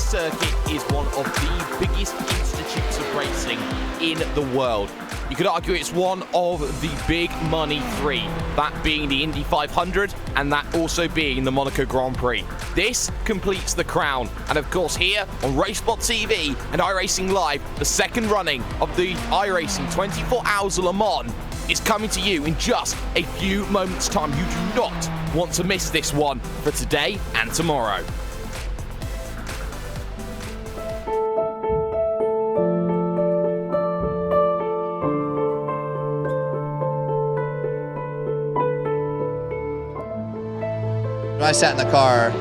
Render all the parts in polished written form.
circuit is one of the biggest institutes of racing in the world. You could argue it's one of the big money three, that being the Indy 500 and that also being the Monaco Grand Prix. This completes the crown, and of course here on RaceSpot TV and iRacing Live, the second running of the iRacing 24 Hours of Le Mans is coming to you in just a few moments' time. You do not want to miss this one for today and tomorrow. When I sat in the car,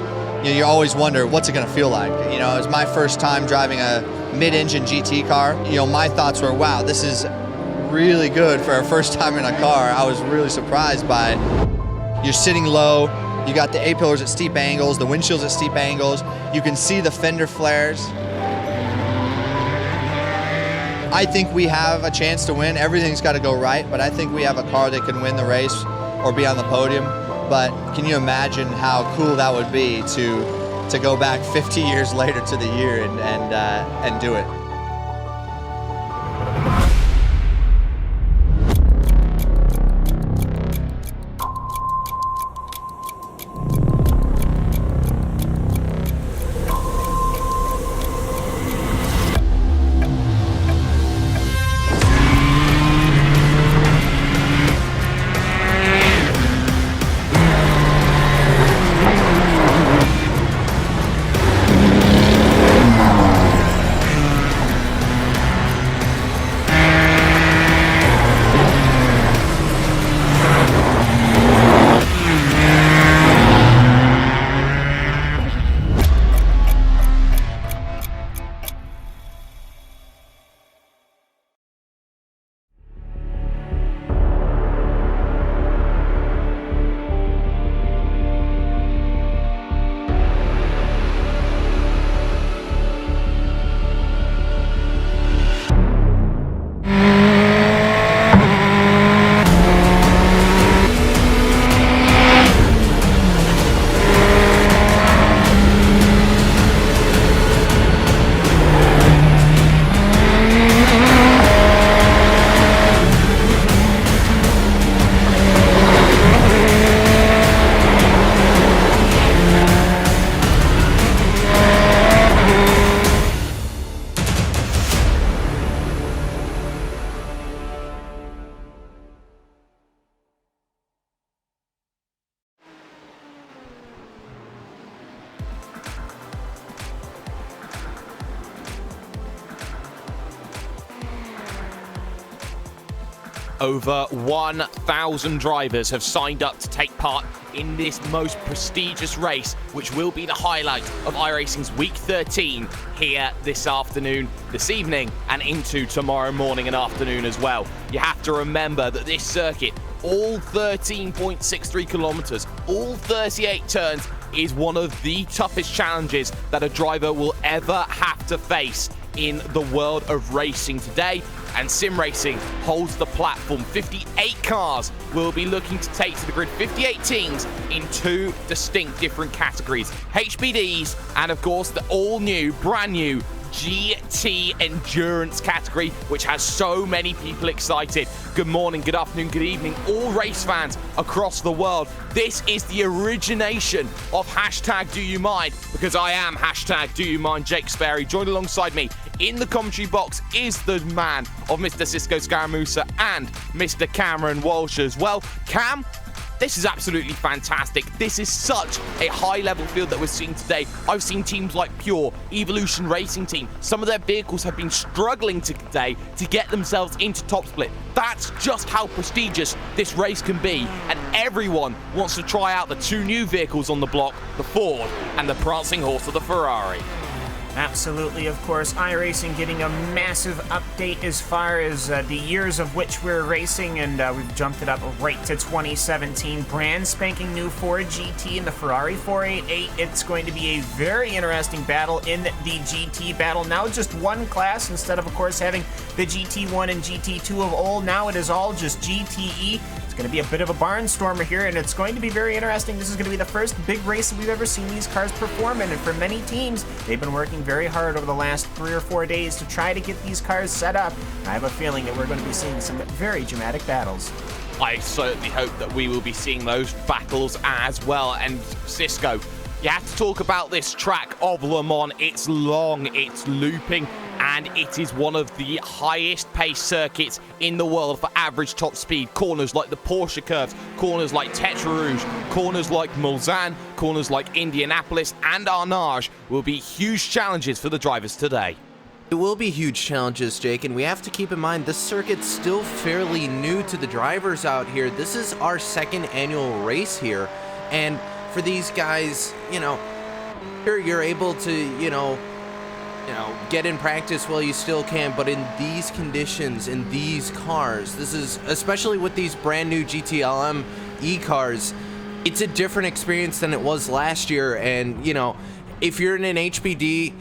you always wonder what's it going to feel like. It was my first time driving a mid-engine GT car. My thoughts were, wow, this is really good for our first time in a car. I was really surprised by it. You're sitting low, you got the A-pillars at steep angles, the windshields at steep angles, you can see the fender flares. I think we have a chance to win. Everything's got to go right, but I think we have a car that can win the race or be on the podium. But can you imagine how cool that would be to go back 50 years later to the year and do it? Over 1,000 drivers have signed up to take part in this most prestigious race, which will be the highlight of iRacing's Week 13 here this afternoon, this evening, and into tomorrow morning and afternoon as well. You have to remember that this circuit, all 13.63 kilometers, all 38 turns, is one of the toughest challenges that a driver will ever have to face in the world of racing today. And sim racing holds the platform. 58 cars will be looking to take to the grid, 58 teams in two distinct different categories, HBDs and of course the all new, brand new GT Endurance category, which has so many people excited. Good morning, good afternoon, good evening, all race fans across the world. This is the origination of #DoYouMind, because I am #DoYouMind, Jake Sperry. Joined alongside me in the commentary box is the man of Mr. Cisco Scaramusa and Mr. Cameron Walsh as well. Cam, this is absolutely fantastic. This is such a high-level field that we're seeing today. I've seen teams like Pure, Evolution Racing Team. Some of their vehicles have been struggling today to get themselves into top split. That's just how prestigious this race can be. And everyone wants to try out the two new vehicles on the block, the Ford and the prancing horse of the Ferrari. Absolutely, of course, iRacing getting a massive update as far as the years of which we're racing, and we've jumped it up right to 2017. Brand spanking new Ford GT and the Ferrari 488. It's going to be a very interesting battle in the GT battle. Now just one class instead of course, having the GT1 and GT2 of old. Now it is all just GTE. It's It's going to be a bit of a barnstormer here, and it's going to be very interesting. This is going to be the first big race that we've ever seen these cars perform in, and for many teams, they've been working very hard over the last 3 or 4 days to try to get these cars set up. I have a feeling that we're going to be seeing some very dramatic battles. I certainly hope that we will be seeing those battles as well. And Cisco, you have to talk about this track of Le Mans. It's long, it's looping, and it is one of the highest paced circuits in the world for average top speed. Corners like the Porsche curves, corners like Tetra Rouge, corners like Mulsanne, corners like Indianapolis and Arnage will be huge challenges for the drivers today. It will be huge challenges, Jake, and we have to keep in mind this circuit's still fairly new to the drivers out here. This is our second annual race here, and for these guys, you're able to, get in practice while you still can, but in these conditions, in these cars, this is, especially with these brand new GTLM E-cars, it's a different experience than it was last year, and, if you're in an HPD,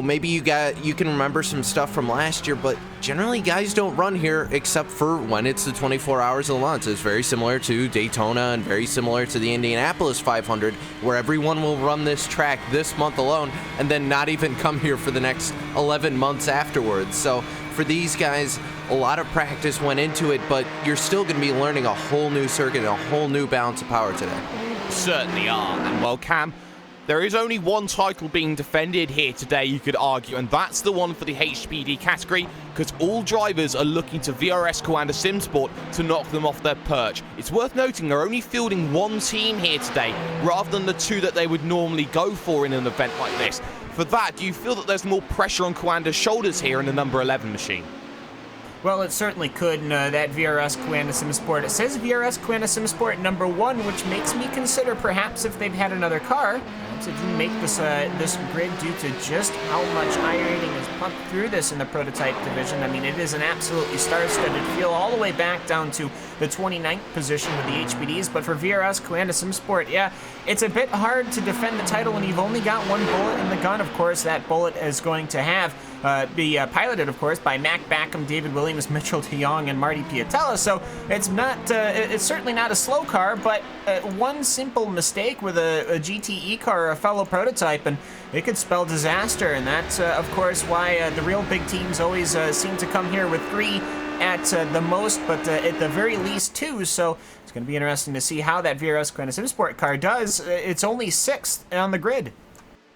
maybe you can remember some stuff from last year, but generally guys don't run here except for when it's the 24 hours of Le Mans. It's very similar to Daytona and very similar to the Indianapolis 500, where everyone will run this track this month alone and then not even come here for the next 11 months afterwards. So for these guys, a lot of practice went into it, but you're still going to be learning a whole new circuit and a whole new balance of power today. Certainly are. And well, Cam, there is only one title being defended here today, you could argue, and that's the one for the HPD category, because all drivers are looking to VRS Coanda SimSport to knock them off their perch. It's worth noting they're only fielding one team here today, rather than the two that they would normally go for in an event like this. For that, do you feel that there's more pressure on Coanda's shoulders here in the number 11 machine? Well, it certainly could, and that VRS Coanda SimSport. It says VRS Coanda SimSport number 1, which makes me consider perhaps if they'd had another car, perhaps it didn't make this grid due to just how much iRacing has pumped through this in the prototype division. I mean, it is an absolutely star-studded field all the way back down to the 29th position with the HPDs, but for VRS Coanda SimSport, yeah, it's a bit hard to defend the title when you've only got one bullet in the gun. Of course, that bullet is going to be piloted, of course, by Mac Backham, David Williams, Mitchell DeYoung, and Marty Piatella. So it's not, it's certainly not a slow car, but one simple mistake with a GTE car or a fellow prototype, and it could spell disaster. And that's, of course, why the real big teams always seem to come here with 3 at the most, but at the very least 2. So it's going to be interesting to see how that VRS Coanda SimSport car does. It's only 6th on the grid.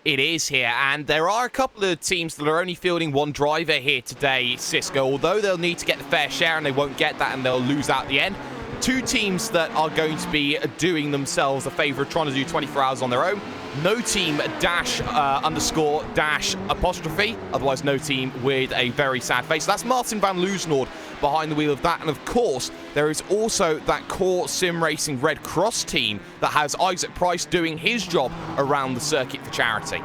It is here, and there are a couple of teams that are only fielding one driver here today, Cisco, although they'll need to get the fair share and they won't get that and they'll lose out at the end. 2 teams that are going to be doing themselves a favor of trying to do 24 hours on their own. No team _dash_apostrophe, otherwise no team with a very sad face. That's Martin van Loosnoord behind the wheel of that. And of course, there is also that core sim racing Red Cross team that has Isaac Price doing his job around the circuit for charity.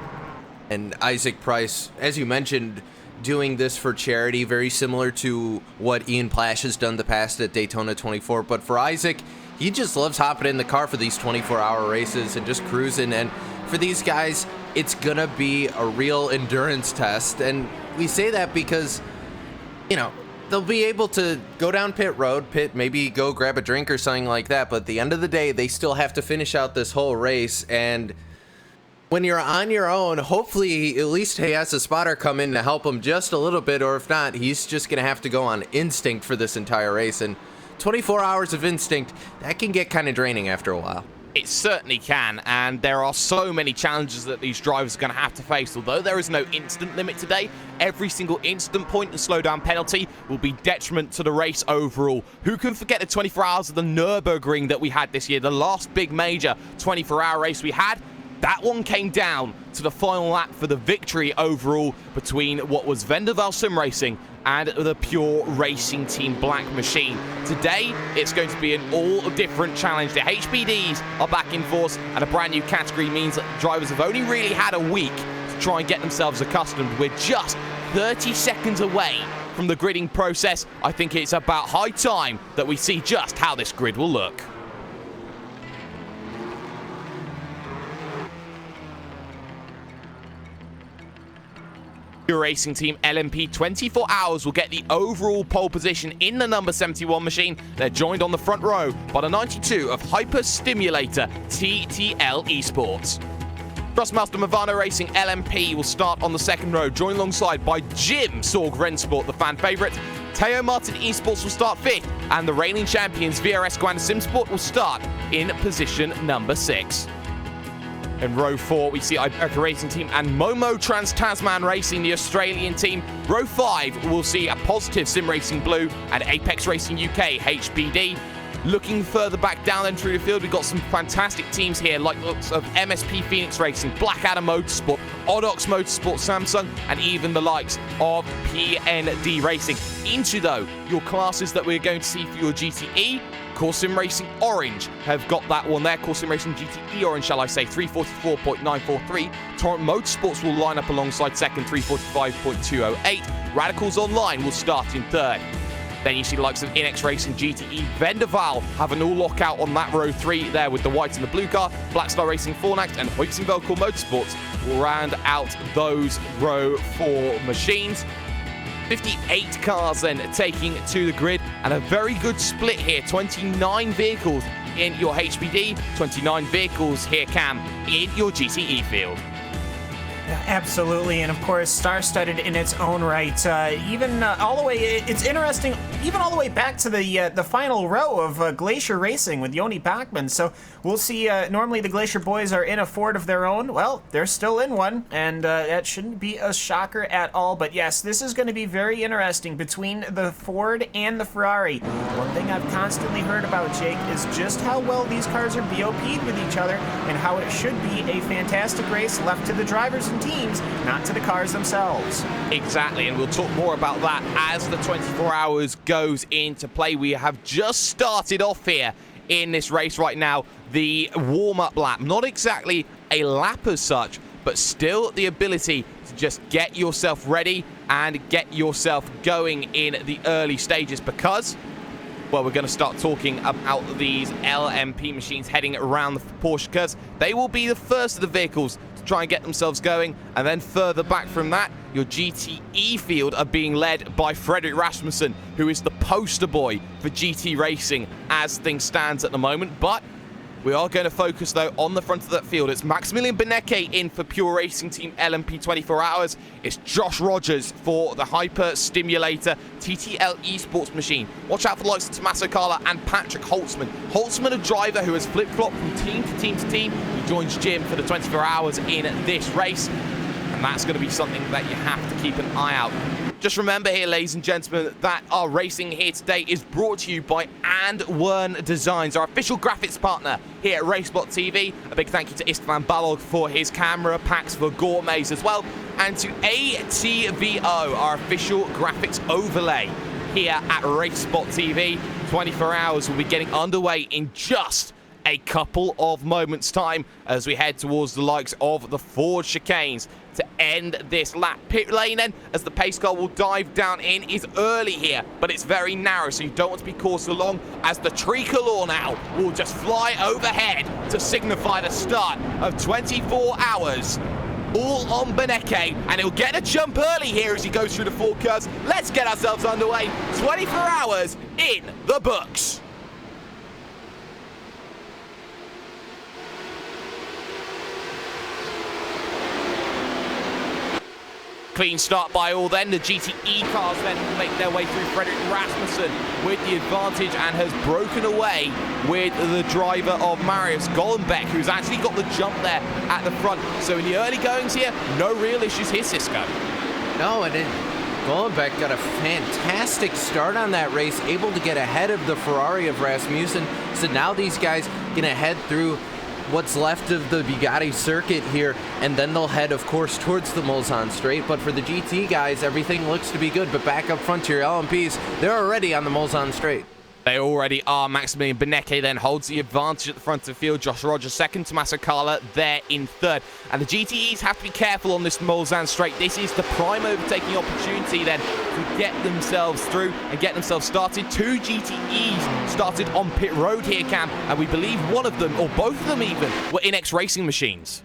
And Isaac Price, as you mentioned, doing this for charity, very similar to what Ian Plash has done the past at Daytona 24. But for Isaac, he just loves hopping in the car for these 24-hour races and just cruising. And for these guys, it's going to be a real endurance test. And we say that because, they'll be able to go down pit road, maybe go grab a drink or something like that. But at the end of the day, they still have to finish out this whole race. And when you're on your own, hopefully at least he has a spotter come in to help him just a little bit. Or if not, he's just going to have to go on instinct for this entire race. And 24 hours of instinct, that can get kind of draining after a while. It certainly can, and there are so many challenges that these drivers are going to have to face. Although there is no instant limit today, every single instant point and slowdown penalty will be detriment to the race overall. Who can forget the 24 hours of the Nürburgring that we had this year, the last big major 24-hour race we had? That one came down to the final lap for the victory overall between what was Vendaval Sim Racing and the Pure Racing Team Black Machine. Today, it's going to be an all-different challenge. The HPDs are back in force, and a brand new category means that drivers have only really had a week to try and get themselves accustomed. We're just 30 seconds away from the gridding process. I think it's about high time that we see just how this grid will look. Pure Racing Team LMP 24 Hours will get the overall pole position in the number 71 machine. They're joined on the front row by the 92 of Hyper Stimulator TTL Esports. Thrustmaster Movano Racing LMP will start on the second row, joined alongside by Jim Sorg Rensport, the fan favourite. Teo Martin Esports will start 5th, and the reigning champions VRS Guan Simsport will start in position number 6. In row 4, we see iRacing Racing Team and Momo Trans Tasman Racing, the Australian team. Row 5 will see a Positive Sim Racing Blue and Apex Racing UK HBD. Looking further back down then through the field, we've got some fantastic teams here, like looks of MSP Phoenix Racing, Blackadder Motorsport, Odox Motorsport, Samsung, and even the likes of PND Racing. Into, though, your classes that we're going to see for your GTE. Core Sim Racing Orange have got that one there. Core Sim Racing GTE Orange, shall I say, 344.943. Torrent Motorsports will line up alongside second, 345.208. Radicals Online will start in third. Then you see the likes of Inex Racing GTE Vendaval have an all lockout on that row 3 there with the white and the blue car. Blackstar Racing Fornax and Hoyksingvelcourt Motorsports will round out those row 4 machines. 58 cars then taking to the grid, and a very good split here. 29 vehicles in your HBD, 29 vehicles here, Cam, in your GTE field. Absolutely, and of course, star-studded in its own right. Even all the way, it's interesting. Even all the way back to the final row of Glacier Racing with Yoni Bachman. So we'll see. Normally, the Glacier boys are in a Ford of their own. Well, they're still in one, and that shouldn't be a shocker at all. But yes, this is going to be very interesting between the Ford and the Ferrari. One thing I've constantly heard about, Jake, is just how well these cars are BOP'd with each other, and how it should be a fantastic race left to the drivers and teams, not to the cars themselves. Exactly, and we'll talk more about that as the 24 hours goes into play. We have just started off here in this race right now, the warm-up lap. Not exactly a lap as such, but still the ability to just get yourself ready and get yourself going in the early stages, because, well, we're going to start talking about these LMP machines heading around the Porsche curves. They will be the first of the vehicles to try and get themselves going, and then further back from that, your GTE field are being led by Frederick Rasmussen, who is the poster boy for GT racing as things stands at the moment. But we are going to focus, though, on the front of that field. It's Maximilian Benecke in for Pure Racing Team LMP 24 Hours. It's Josh Rogers for the Hyper Stimulator TTL Esports machine. Watch out for the likes of Tommaso Carla and Patrick Holtzman. Holtzman, a driver who has flip-flopped from team to team to team. He joins Jim for the 24 Hours in this race, and that's going to be something that you have to keep an eye out. Just remember here, ladies and gentlemen, that our racing here today is brought to you by And Wern Designs, our official graphics partner here at Racebot TV. A big thank you to Istvan Balog for his camera packs for gourmets as well, and to ATVO, our official graphics overlay here at Racebot TV. 24 hours will be getting underway in just a couple of moments' time as we head towards the likes of the Ford chicanes to end this lap. Pit lane then, as the pace car will dive down in, is early here, but it's very narrow, so you don't want to be caused along, as the tricolor now will just fly overhead to signify the start of 24 hours. All on Benecke, and he'll get a jump early here as he goes through the 4 curves. Let's get ourselves underway. 24 hours in the books. Clean start by all then. The GTE cars then make their way through Frederick Rasmussen with the advantage, and has broken away with the driver of Marius Gollenbeck, who's actually got the jump there at the front. So in the early goings here, no real issues here, Cisco. No, and Gollenbeck got a fantastic start on that race, able to get ahead of the Ferrari of Rasmussen. So now these guys gonna head through what's left of the Bugatti circuit here, and then they'll head, of course, towards the Mulsanne Straight. But for the GT guys, everything looks to be good. But back up front to your LMPs, they're already on the Mulsanne Straight. They already are. Maximilian Benecke then holds the advantage at the front of the field. Josh Rogers second, Tommaso Carla there in third. And the GTEs have to be careful on this Mulsanne Straight. This is the prime overtaking opportunity then to get themselves through and get themselves started. 2 GTEs started on pit road here, Cam, and we believe one of them, or both of them even, were Inex Racing machines.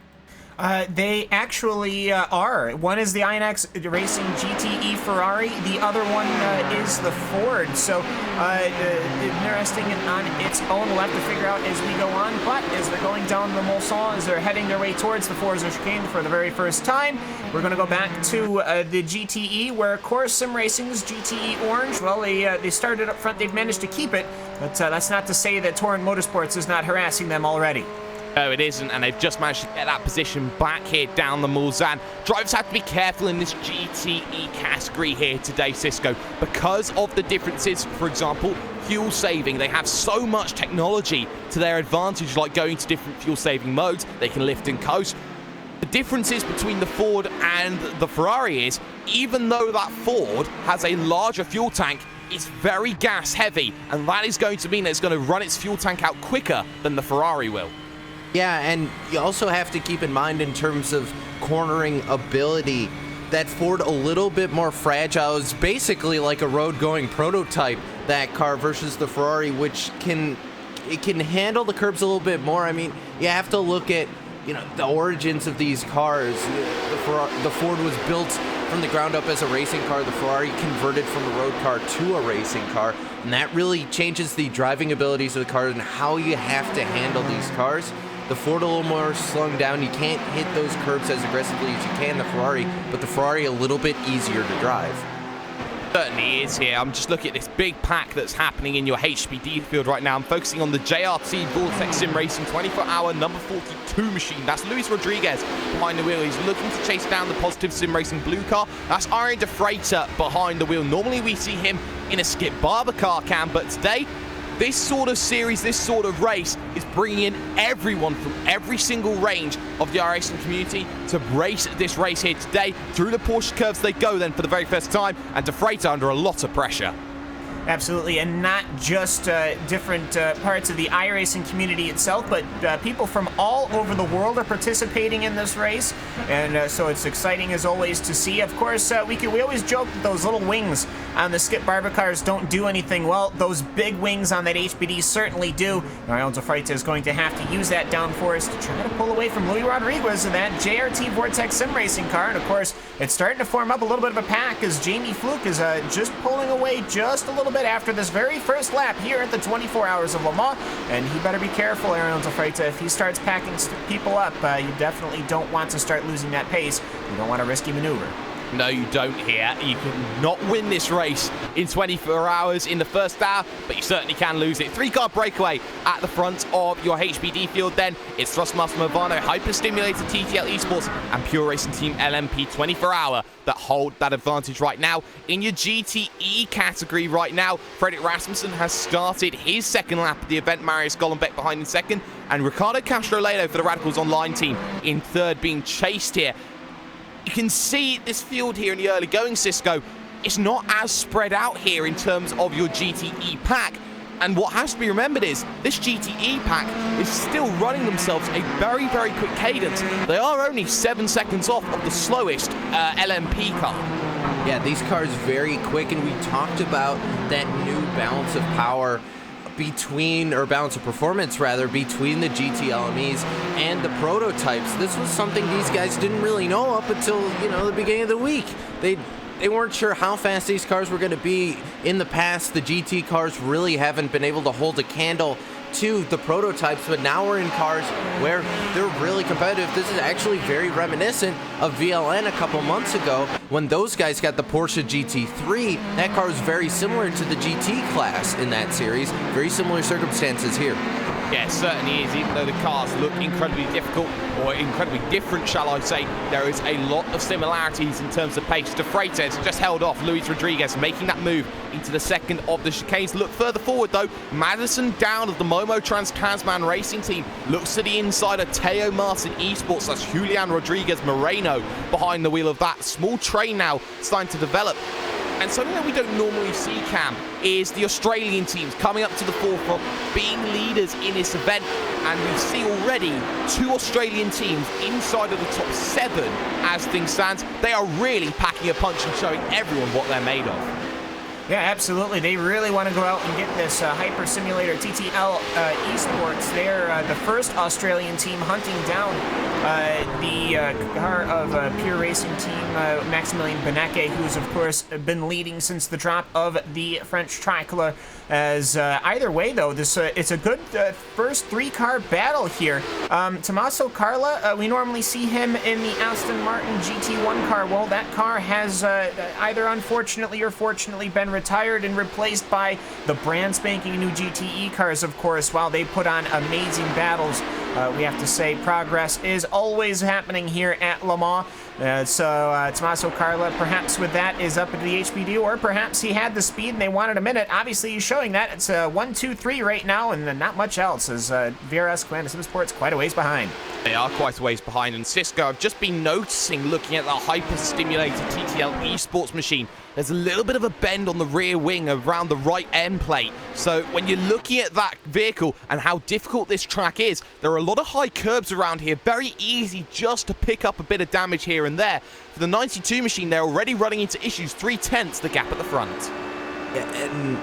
They actually are. One is the iRacing GTE Ferrari. The other one is the Ford. So interesting on its own. We'll have to figure out as we go on. But as they're going down the Mulsanne, as they're heading their way towards the Forza chicane for the very first time, we're going to go back to the GTE, where, of course, Sim Racing's GTE Orange, well, they started up front. They've managed to keep it. But that's not to say that Torrent Motorsports is not harassing them already. No, it isn't, and they've just managed to get that position back here down the Mulsanne. Drivers have to be careful in this GTE category here today, Cisco, because of the differences. For example, fuel saving. They have so much technology to their advantage, like going to different fuel saving modes. They can lift and coast. The differences between the Ford and the Ferrari is, even though that Ford has a larger fuel tank, it's very gas heavy, and that is going to mean that it's going to run its fuel tank out quicker than the Ferrari will. Yeah, and you also have to keep in mind in terms of cornering ability, that Ford a little bit more fragile. Is basically like a road-going prototype, that car, versus the Ferrari, which can handle the curbs a little bit more. I mean, you have to look at, you know, the origins of these cars. The Ford was built from the ground up as a racing car. The Ferrari converted from a road car to a racing car, and that really changes the driving abilities of the car and how you have to handle these cars. The Ford a little more slung down. You can't hit those curbs as aggressively as you can the Ferrari, but the Ferrari a little bit easier to drive. Certainly is here. I'm just looking at this big pack that's happening in your HPD field right now. I'm focusing on the JRT Vortex Sim Racing 24-hour number 42 machine. That's Luis Rodriguez behind the wheel. He's looking to chase down the Positive Sim Racing blue car. That's Arian De Freitas behind the wheel. Normally we see him in a Skip Barber car cam, but today, this sort of series, this sort of race is bringing in everyone from every single range of the iRacing community to race this race here today. Through the Porsche curves they go then for the very first time, and De Freitas under a lot of pressure. Absolutely, and not just different parts of the iRacing community itself, but people from all over the world are participating in this race, and so it's exciting as always to see. Of course, we always joke that those little wings on the Skip Barber cars don't do anything. Well, those big wings on that HBD certainly do. Ariel De Freitas is going to have to use that downforce to try to pull away from Luis Rodriguez in that JRT Vortex Sim Racing car, and of course, it's starting to form up a little bit of a pack as Jamie Fluke is just pulling away just a little bit after this very first lap here at the 24 Hours of Le Mans, and he better be careful, Ariel De Freitas. If he starts packing people up, you definitely don't want to start losing that pace. You don't want a risky maneuver. No, you don't here. You can not win this race in 24 hours in the first hour, but you certainly can lose it. 3-car breakaway at the front of your HBD field then. It's Thrustmaster Movano, Hyperstimulator TTL Esports, and Pure Racing Team LMP 24 Hour that hold that advantage right now. In your GTE category right now, Fredrik Rasmussen has started his second lap of the event. Marius Golombek behind in second, and Ricardo Castro-Ledo for the Radicals Online team in third, being chased here. You can see this field here in the early going, Cisco. It's not as spread out here in terms of your GTE pack. And what has to be remembered is this GTE pack is still running themselves a very, very quick cadence. They are only 7 seconds off of the slowest LMP car. Yeah, these cars very quick, and we talked about that new balance of power balance of performance rather, between the GT LMEs and the prototypes. This was something these guys didn't really know up until, the beginning of the week. They weren't sure how fast these cars were going to be. In the past, the GT cars really haven't been able to hold a candle to the prototypes, but now we're in cars where they're really competitive. This is actually very reminiscent of VLN a couple months ago when those guys got the Porsche GT3. That car is very similar to the GT class in that series. Very similar circumstances here. Yeah, it certainly is. Even though the cars look incredibly difficult, or incredibly different, shall I say, there is a lot of similarities in terms of pace. De Freitas just held off Luis Rodriguez, making that move into the second of the chicanes. Look further forward, though. Madison Down of the Momo Trans-Tasman Racing Team looks to the inside of Teo Martin Esports. That's Julian Rodriguez Moreno behind the wheel of that. Small train now starting to develop. And something that we don't normally see, Cam, is the Australian teams coming up to the forefront, being leaders in this event. And we see already 2 Australian teams inside of the top 7 as things stand. They are really packing a punch and showing everyone what they're made of. Yeah, absolutely. They really want to go out and get this Hyper Simulator TTL Esports. They're the first Australian team hunting down the car of Pure Racing Team, Maximilian Benecke, who's of course been leading since the drop of the French tricolor. As either way, though, this it's a good first three-car battle here. Tommaso Carla, we normally see him in the Aston Martin GT1 car. Well, that car has either unfortunately or fortunately been retired and replaced by the brand spanking new GTE cars, of course. While they put on amazing battles, we have to say progress is always happening here at Le Mans. So Tommaso Carla, perhaps with that, is up at the HPD, or perhaps he had the speed and they wanted a minute. Obviously, he's showing that. It's 1, 2, 3 right now, and not much else, as VRS Command Sim Sports quite a ways behind. They are quite a ways behind, and Cisco, I've just been noticing, looking at the hyper-stimulated TTL esports machine, there's a little bit of a bend on the rear wing around the right end plate. So when you're looking at that vehicle and how difficult this track is, there are a lot of high curbs around here, very easy just to pick up a bit of damage here and there. For the 92 machine, they're already running into issues, 3/10 the gap at the front. Yeah, and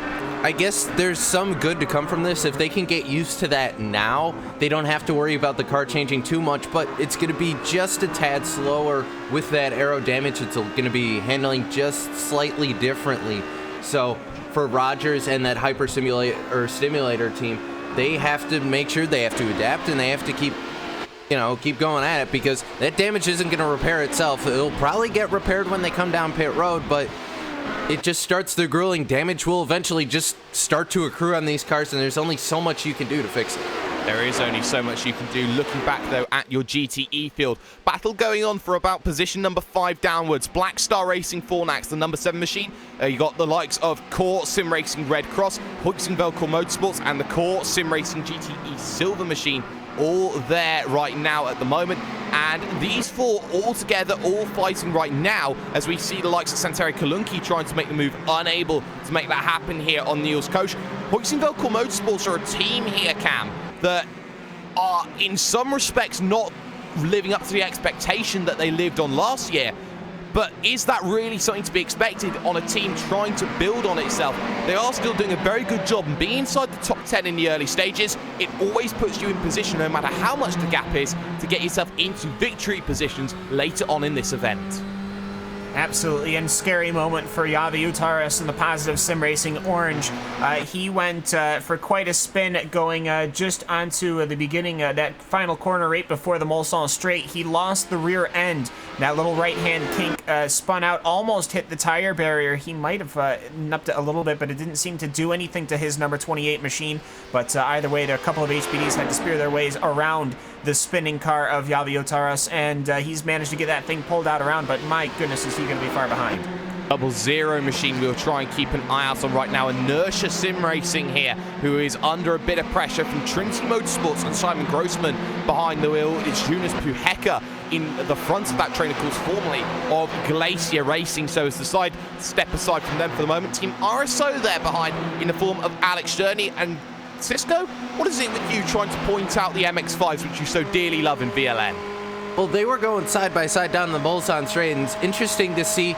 I guess there's some good to come from this. If they can get used to that now, they don't have to worry about the car changing too much, but it's going to be just a tad slower with that aero damage. It's going to be handling just slightly differently. So for Rogers and that hyper stimulator team, they have to make sure they have to adapt, and they have to keep going at it, because that damage isn't going to repair itself. It'll probably get repaired when they come down pit road, but it just starts the grueling. Damage will eventually just start to accrue on these cars, and there's only so much you can do to fix it. There is only so much you can do. Looking back, though, at your GTE field. Battle going on for about position number 5 downwards. Black Star Racing Fornax, the number 7 machine. You got the likes of Core Sim Racing Red Cross, Huizenvelco Motorsports, and the Core Sim Racing GTE Silver machine. All there right now at the moment, and these four all together, all fighting right now, as we see the likes of Santeri Kalunki trying to make the move, unable to make that happen here on Niels Coach. Huizenvelco Motorsports are a team here, Cam, that are in some respects not living up to the expectation that they lived on last year. But is that really something to be expected on a team trying to build on itself? They are still doing a very good job, and being inside the top 10 in the early stages, it always puts you in position, no matter how much the gap is, to get yourself into victory positions later on in this event. Absolutely, and scary moment for Yavi Utaras in the Positive Sim Racing Orange. He went for quite a spin going just onto the beginning, that final corner right before the Mulsanne straight. He lost the rear end. That little right-hand kink spun out, almost hit the tire barrier. He might have nupped it a little bit, but it didn't seem to do anything to his number 28 machine. But either way, there are a couple of HPDs had to spear their ways around the spinning car of Yavi Utaras, and he's managed to get that thing pulled out around, but my goodness, is he going to be far behind. 00 machine we'll try and keep an eye out on right now. Inertia Sim Racing here, who is under a bit of pressure from Trinity Motorsports and Simon Grossman behind the wheel. It's Jonas Puheka in the front of that train, of course, formerly of Glacier Racing. So as the side step aside from them for the moment, Team RSO there behind in the form of Alex Sturny. And Cisco, what is it with you trying to point out the MX-5s, which you so dearly love in VLN? Well, they were going side by side down the Mulsanne straight, and it's interesting to see.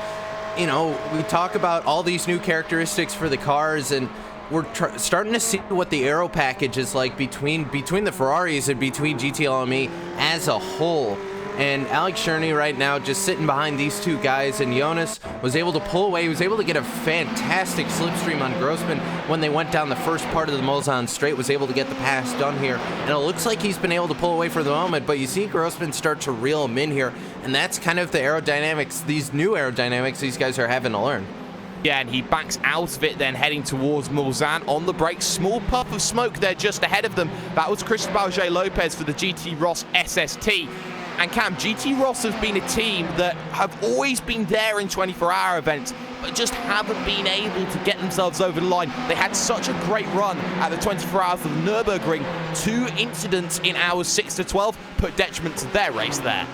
You know, we talk about all these new characteristics for the cars, and we're starting to see what the aero package is like between the Ferraris and between GTLME as a whole. And Alex Cherney right now just sitting behind these two guys, and Jonas was able to pull away. He was able to get a fantastic slipstream on Grossman when they went down the first part of the Mulsanne straight, was able to get the pass done here. And it looks like he's been able to pull away for the moment, but you see Grossman start to reel him in here, and that's kind of the aerodynamics, these new aerodynamics these guys are having to learn. Yeah, and he backs out of it then, heading towards Mulsanne on the brakes. Small puff of smoke there just ahead of them. That was Cristobal J. Lopez for the GT Ross SST. And Cam, GT Ross has been a team that have always been there in 24-hour events, but just haven't been able to get themselves over the line. They had such a great run at the 24 hours of the Nürburgring. 2 incidents in hours 6 to 12 put detriment to their race there.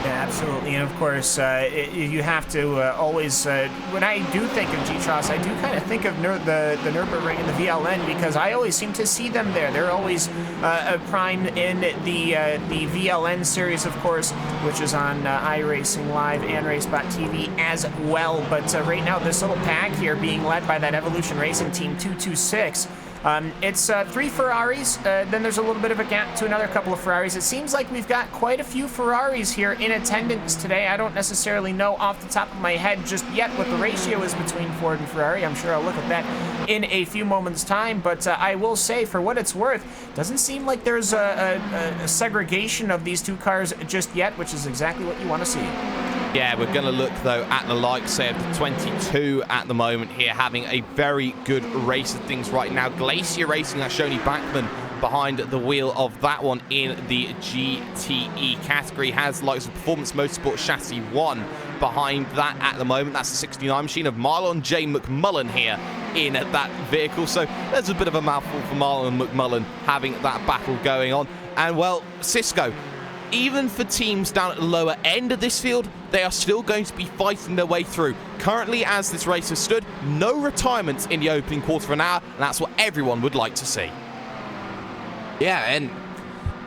Yeah, absolutely, and of course, you have to always, when I do think of GTROS, I do kind of think of the Nürburgring and the VLN, because I always seem to see them there. They're always prime in the VLN series, of course, which is on iRacing Live and Race.tv as well. But right now, this little pack here being led by that Evolution Racing Team 226, It's 3 Ferraris, then there's a little bit of a gap to another couple of Ferraris. It seems like we've got quite a few Ferraris here in attendance today. I don't necessarily know off the top of my head just yet what the ratio is between Ford and Ferrari. I'm sure I'll look at that in a few moments' time, but I will say, for what it's worth, doesn't seem like there's a segregation of these two cars just yet, which is exactly what you want to see. Yeah, we're going to look, though, at the likes of the 22 at the moment here, having a very good race of things right now. Glacier Racing, that's Shoni Backman behind the wheel of that one in the GTE category, has likes of Performance Motorsport Chassis 1 behind that at the moment. That's the 69 machine of Marlon J. McMullen here in that vehicle. So there's a bit of a mouthful for Marlon McMullen having that battle going on. And, well, Cisco, even for teams down at the lower end of this field, they are still going to be fighting their way through. Currently, as this race has stood, no retirements in the opening quarter of an hour, and that's what everyone would like to see. Yeah, and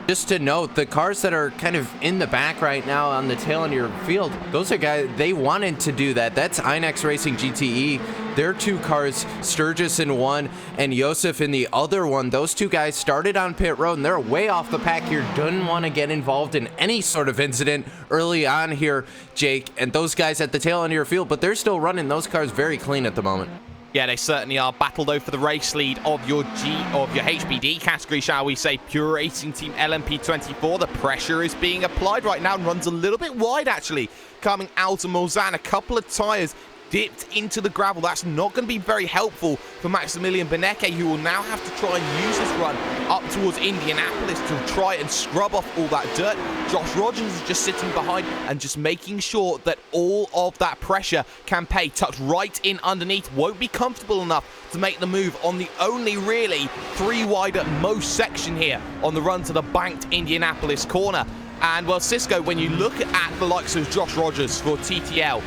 just to note, the cars that are kind of in the back right now on the tail end of your field, those are guys, they wanted to do that. That's iNex Racing GTE. Their two cars, Sturgis in one and Josef in the other one, those two guys started on pit road and they're way off the pack here. Didn't want to get involved in any sort of incident early on here, Jake. And those guys at the tail end of your field, but they're still running those cars very clean at the moment. Yeah, they certainly are. Battle, though, for the race lead of your HBD category, shall we say. Pure Racing Team LMP24. The pressure is being applied right now and runs a little bit wide, actually, coming out of Mulsanne. A couple of tyres dipped into the gravel. That's not going to be very helpful for Maximilian Benecke, who will now have to try and use this run up towards Indianapolis to try and scrub off all that dirt. Josh Rogers is just sitting behind and just making sure that all of that pressure can pay. Tucked right in underneath, won't be comfortable enough to make the move on the only really 3 wide at most section here on the run to the banked Indianapolis corner. And, well, Cisco, when you look at the likes of Josh Rogers for TTL,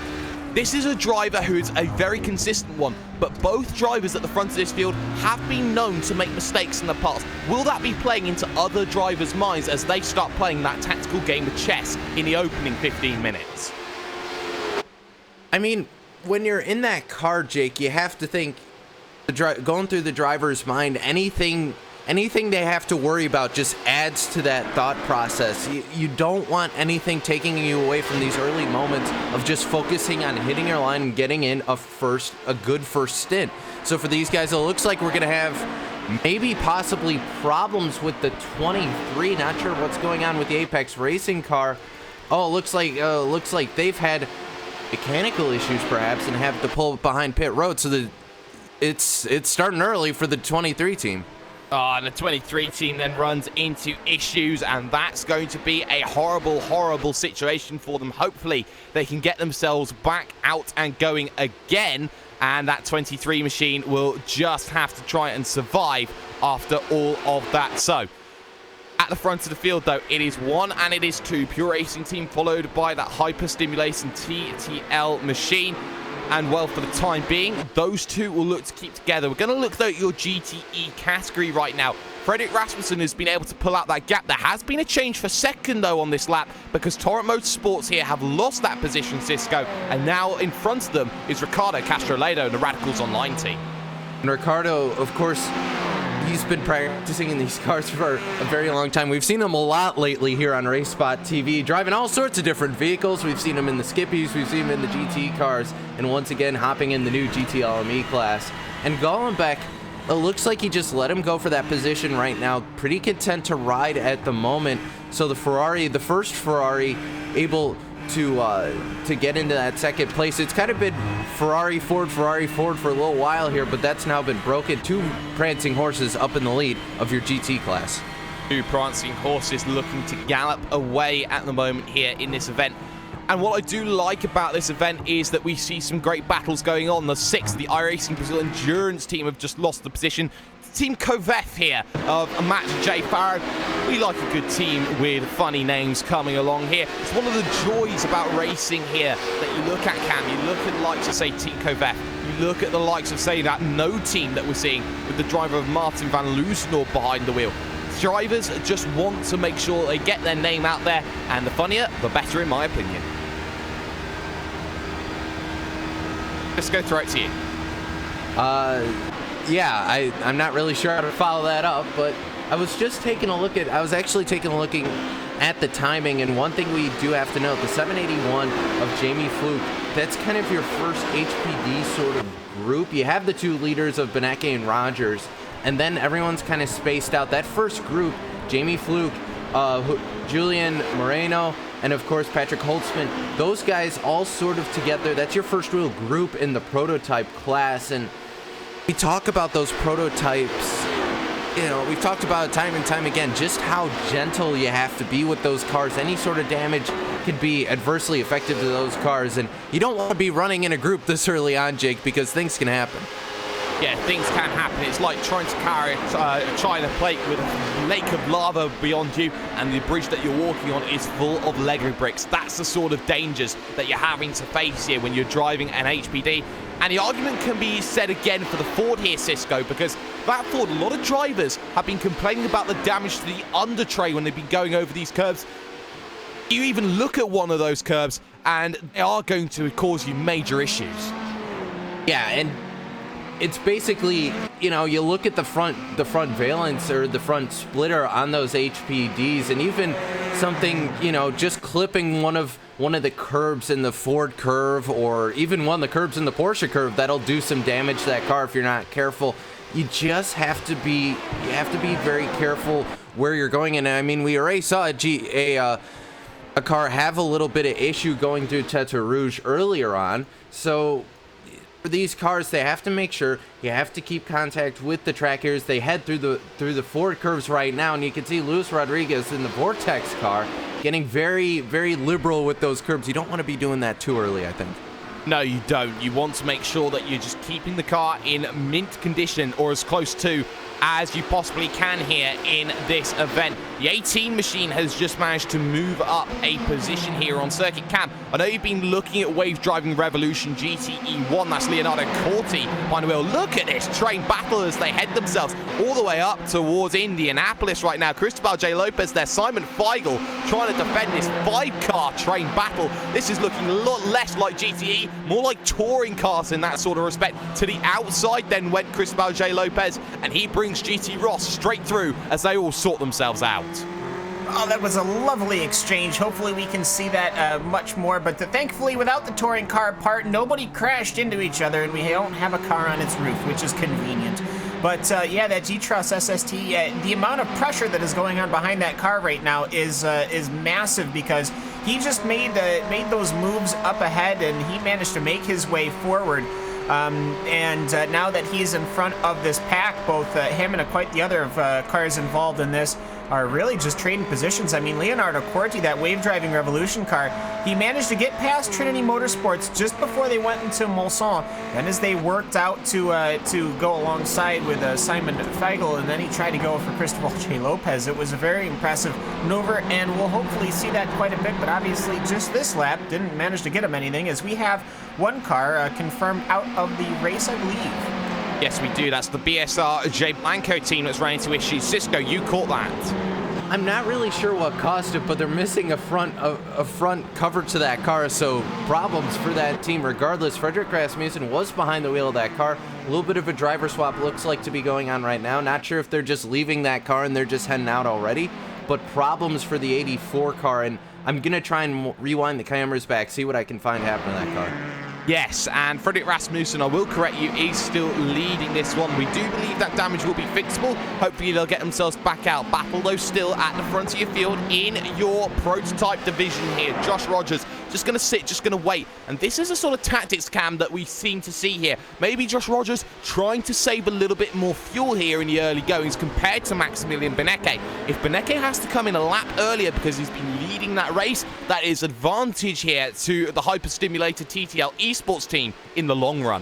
this is a driver who is a very consistent one, but both drivers at the front of this field have been known to make mistakes in the past. Will that be playing into other drivers' minds as they start playing that tactical game of chess in the opening 15 minutes? I mean, when you're in that car, Jake, you have to think, going through the driver's mind, anything they have to worry about just adds to that thought process. You don't want anything taking you away from these early moments of just focusing on hitting your line and getting in a good first stint. So for these guys, it looks like we're going to have maybe possibly problems with the 23. Not sure what's going on with the Apex Racing car. Oh, it looks like they've had mechanical issues perhaps and have to pull behind pit road. So it's starting early for the 23 team. And the 23 team then runs into issues, and that's going to be a horrible, horrible situation for them. Hopefully, they can get themselves back out and going again, and that 23 machine will just have to try and survive after all of that. So, at the front of the field, though, it is 1 and it is 2. Pure Racing Team followed by that Hyperstimulation TTL machine. And, well, for the time being, those two will look to keep together. We're going to look, though, at your GTE category right now. Fredrik Rasmussen has been able to pull out that gap. There has been a change for second, though, on this lap, because Torrent Motorsports here have lost that position, Cisco. And now in front of them is Ricardo Castroledo and the Radicals Online team. And Ricardo, of course, he's been practicing in these cars for a very long time. We've seen him a lot lately here on Race Spot TV, driving all sorts of different vehicles. We've seen him in the Skippies, we've seen him in the GT cars, and once again hopping in the new GT LME class. And Gollenbeck, it looks like he just let him go for that position right now. Pretty content to ride at the moment. So the Ferrari, the first Ferrari, able to get into that second place. It's kind of been Ferrari, Ford for a little while here, but that's now been broken. 2 prancing horses up in the lead of your GT class. 2 prancing horses looking to gallop away at the moment here in this event. And what I do like about this event is that we see some great battles going on. The 6th, the iRacing Brazil Endurance team have just lost the position. Team Kovef here of Matt J. Farrow. We like a good team with funny names coming along here. It's one of the joys about racing here that you look at, Cam. You look at the likes of, say, Team Kovef. You look at the likes of, say, that No team that we're seeing with the driver of Martin van Loosenor behind the wheel. Drivers just want to make sure they get their name out there, and the funnier, the better, in my opinion. Let's go through it to you. Yeah, I'm not really sure how to follow that up, but I was just taking a look at, I was actually taking a looking at the timing, and one thing we do have to note, the 781 of Jamie Fluke, that's kind of your first HPD sort of group. You have the 2 leaders of Beneke and Rogers, and then everyone's kind of spaced out. That first group, Jamie Fluke, Julian Moreno, and of course Patrick Holtzman, those guys all sort of together. That's your first real group in the prototype class. And we talk about those prototypes, you know, we've talked about it time and time again, just how gentle you have to be with those cars. Any sort of damage could be adversely effective to those cars, and you don't want to be running in a group this early on, Jake, because things can happen. Yeah, things can happen. It's like trying to carry a China plate with a lake of lava beyond you, and the bridge that you're walking on is full of Lego bricks. That's the sort of dangers that you're having to face here when you're driving an HPD. And the argument can be said again for the Ford here, Cisco, because that Ford, a lot of drivers have been complaining about the damage to the under tray when they've been going over these curbs. You even look at one of those curbs, and they are going to cause you major issues. Yeah, and it's basically, you know, you look at the front valence or the front splitter on those HPDs, and even something, you know, just clipping one of the curbs in the Ford curve, or even one of the curbs in the Porsche curve, that'll do some damage to that car if you're not careful. You just have to be very careful where you're going. And I mean, we already saw a car have a little bit of issue going through Tete Rouge earlier on, so for these cars, they have to make sure you have to keep contact with the trackers. They head through the Ford curves right now, and you can see Luis Rodriguez in the Vortex car getting very, very liberal with those curbs. You don't want to be doing that too early, I think. No, you don't. You want to make sure that you're just keeping the car in mint condition, or as close to as you possibly can here in this event. The 18 machine has just managed to move up a position here on Circuit Cam. I know you've been looking at Wave Driving Revolution GTE1. That's Leonardo Corti behind the wheel. Look at this train battle as they head themselves all the way up towards Indianapolis right now. Cristobal J. Lopez there, Simon Feigl trying to defend this 5-car train battle. This is looking a lot less like GTE, more like touring cars in that sort of respect. To the outside then went Cristobal J. Lopez, and he brings GT Ross straight through as they all sort themselves out. Oh, that was a lovely exchange. Hopefully we can see that much more, but thankfully without the touring car part, nobody crashed into each other, and we don't have a car on its roof, which is convenient. But yeah, that G-Truss SST, the amount of pressure that is going on behind that car right now is massive, because he just made those moves up ahead, and he managed to make his way forward. And now that he's in front of this pack, both him and quite the other cars involved in this are really just trading positions. I mean, Leonardo Corti, that Wave Driving Revolution car, he managed to get past Trinity Motorsports just before they went into Mulsanne. And as they worked out to go alongside with Simon Feigl, and then he tried to go for Cristobal J. Lopez. It was a very impressive maneuver, and we'll hopefully see that quite a bit, but obviously just this lap didn't manage to get him anything, as we have one car confirmed out of the race, I believe. Yes, we do. That's the BSR J. Blanco team that's running into issues. Cisco, you caught that. I'm not really sure what caused it, but they're missing a front cover to that car, so problems for that team regardless. Frederick Rasmussen was behind the wheel of that car. A little bit of a driver swap looks like to be going on right now. Not sure if they're just leaving that car and they're just heading out already, but problems for the 84 car, and I'm going to try and rewind the cameras back, see what I can find happen to that car. Yes, and Frederick Rasmussen, I will correct you, is still leading this one. We do believe that damage will be fixable. Hopefully they'll get themselves back out. Battle, though, still at the front of your field in your prototype division here. Josh Rogers just going to sit, just going to wait. And this is a sort of tactics, Cam, that we seem to see here. Maybe Josh Rogers trying to save a little bit more fuel here in the early goings compared to Maximilian Beneke. If Beneke has to come in a lap earlier because he's been leading that race, that is advantage here to the hyper-stimulated TTL esports team in the long run.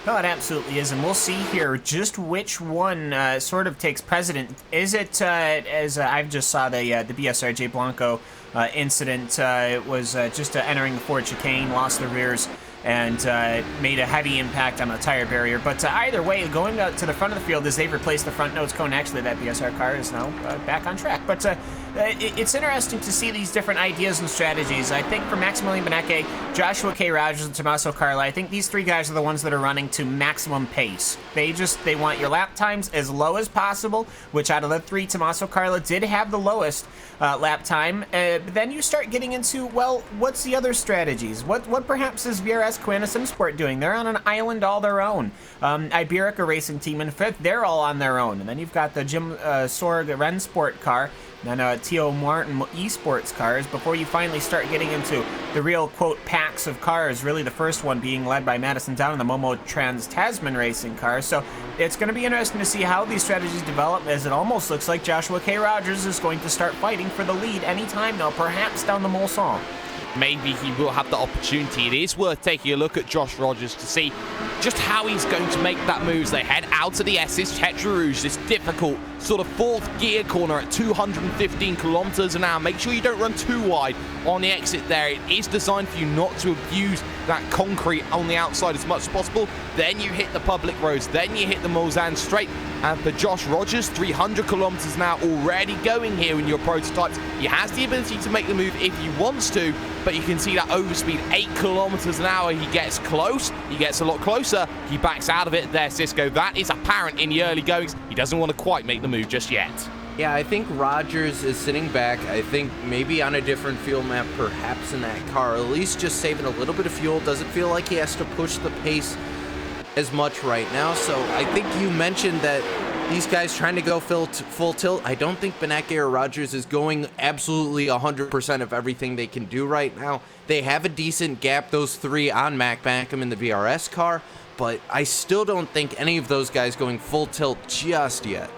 No, it absolutely is, and we'll see here just which one sort of takes precedent. Is it, as I've just saw the BSR J. Blanco incident, was just entering the Ford chicane, lost the rears, and made a heavy impact on the tire barrier. But either way, going to the front of the field as they've replaced the front nose cone. Actually, that BSR car is now back on track. But it's interesting to see these different ideas and strategies. I think for Maximilian Benecke, Joshua K. Rogers, and Tommaso Carla, I think these three guys are the ones that are running to maximum pace. They want your lap times as low as possible, which out of the three, Tommaso Carla did have the lowest lap time. But then you start getting into, well, what's the other strategies? What perhaps is VRS Quanta Simsport doing? They're on an island all their own. Iberica Racing Team in fifth, they're all on their own. And then you've got the Jim Sorg Rennsport car, and then Theo Martin esports cars, before you finally start getting into the real, quote, packs of cars, really the first one being led by Madison Down in the Momo Trans Tasman racing car. So it's going to be interesting to see how these strategies develop, as it almost looks like Joshua K. Rogers is going to start fighting for the lead anytime now, perhaps down the Mulsanne. Maybe he will have the opportunity. It is worth taking a look at Josh Rogers to see just how he's going to make that move as they head out to the S's Tetra Rouge, this difficult sort of fourth gear corner at 215 kilometers an hour. Make sure you don't run too wide on the exit there. It is designed for you not to abuse that concrete on the outside as much as possible. Then you hit the public roads, then you hit the Mulsanne straight. And for Josh Rogers, 300 kilometers an hour already going here in your prototypes. He has the ability to make the move if he wants to, but you can see that overspeed, 8 kilometers an hour. He gets close, he gets a lot closer, he backs out of it there, Cisco. That is apparent in the early goings. He doesn't want to quite make the move just yet. Yeah, I think Rogers is sitting back. I think maybe on a different fuel map, perhaps in that car, at least just saving a little bit of fuel. Doesn't feel like he has to push the pace as much right now. So I think you mentioned that these guys trying to go full tilt. I don't think Benecke or Rogers is going absolutely 100% of everything they can do right now. They have a decent gap, those three, on Mac Bankham in the VRS car, but I still don't think any of those guys going full tilt just yet.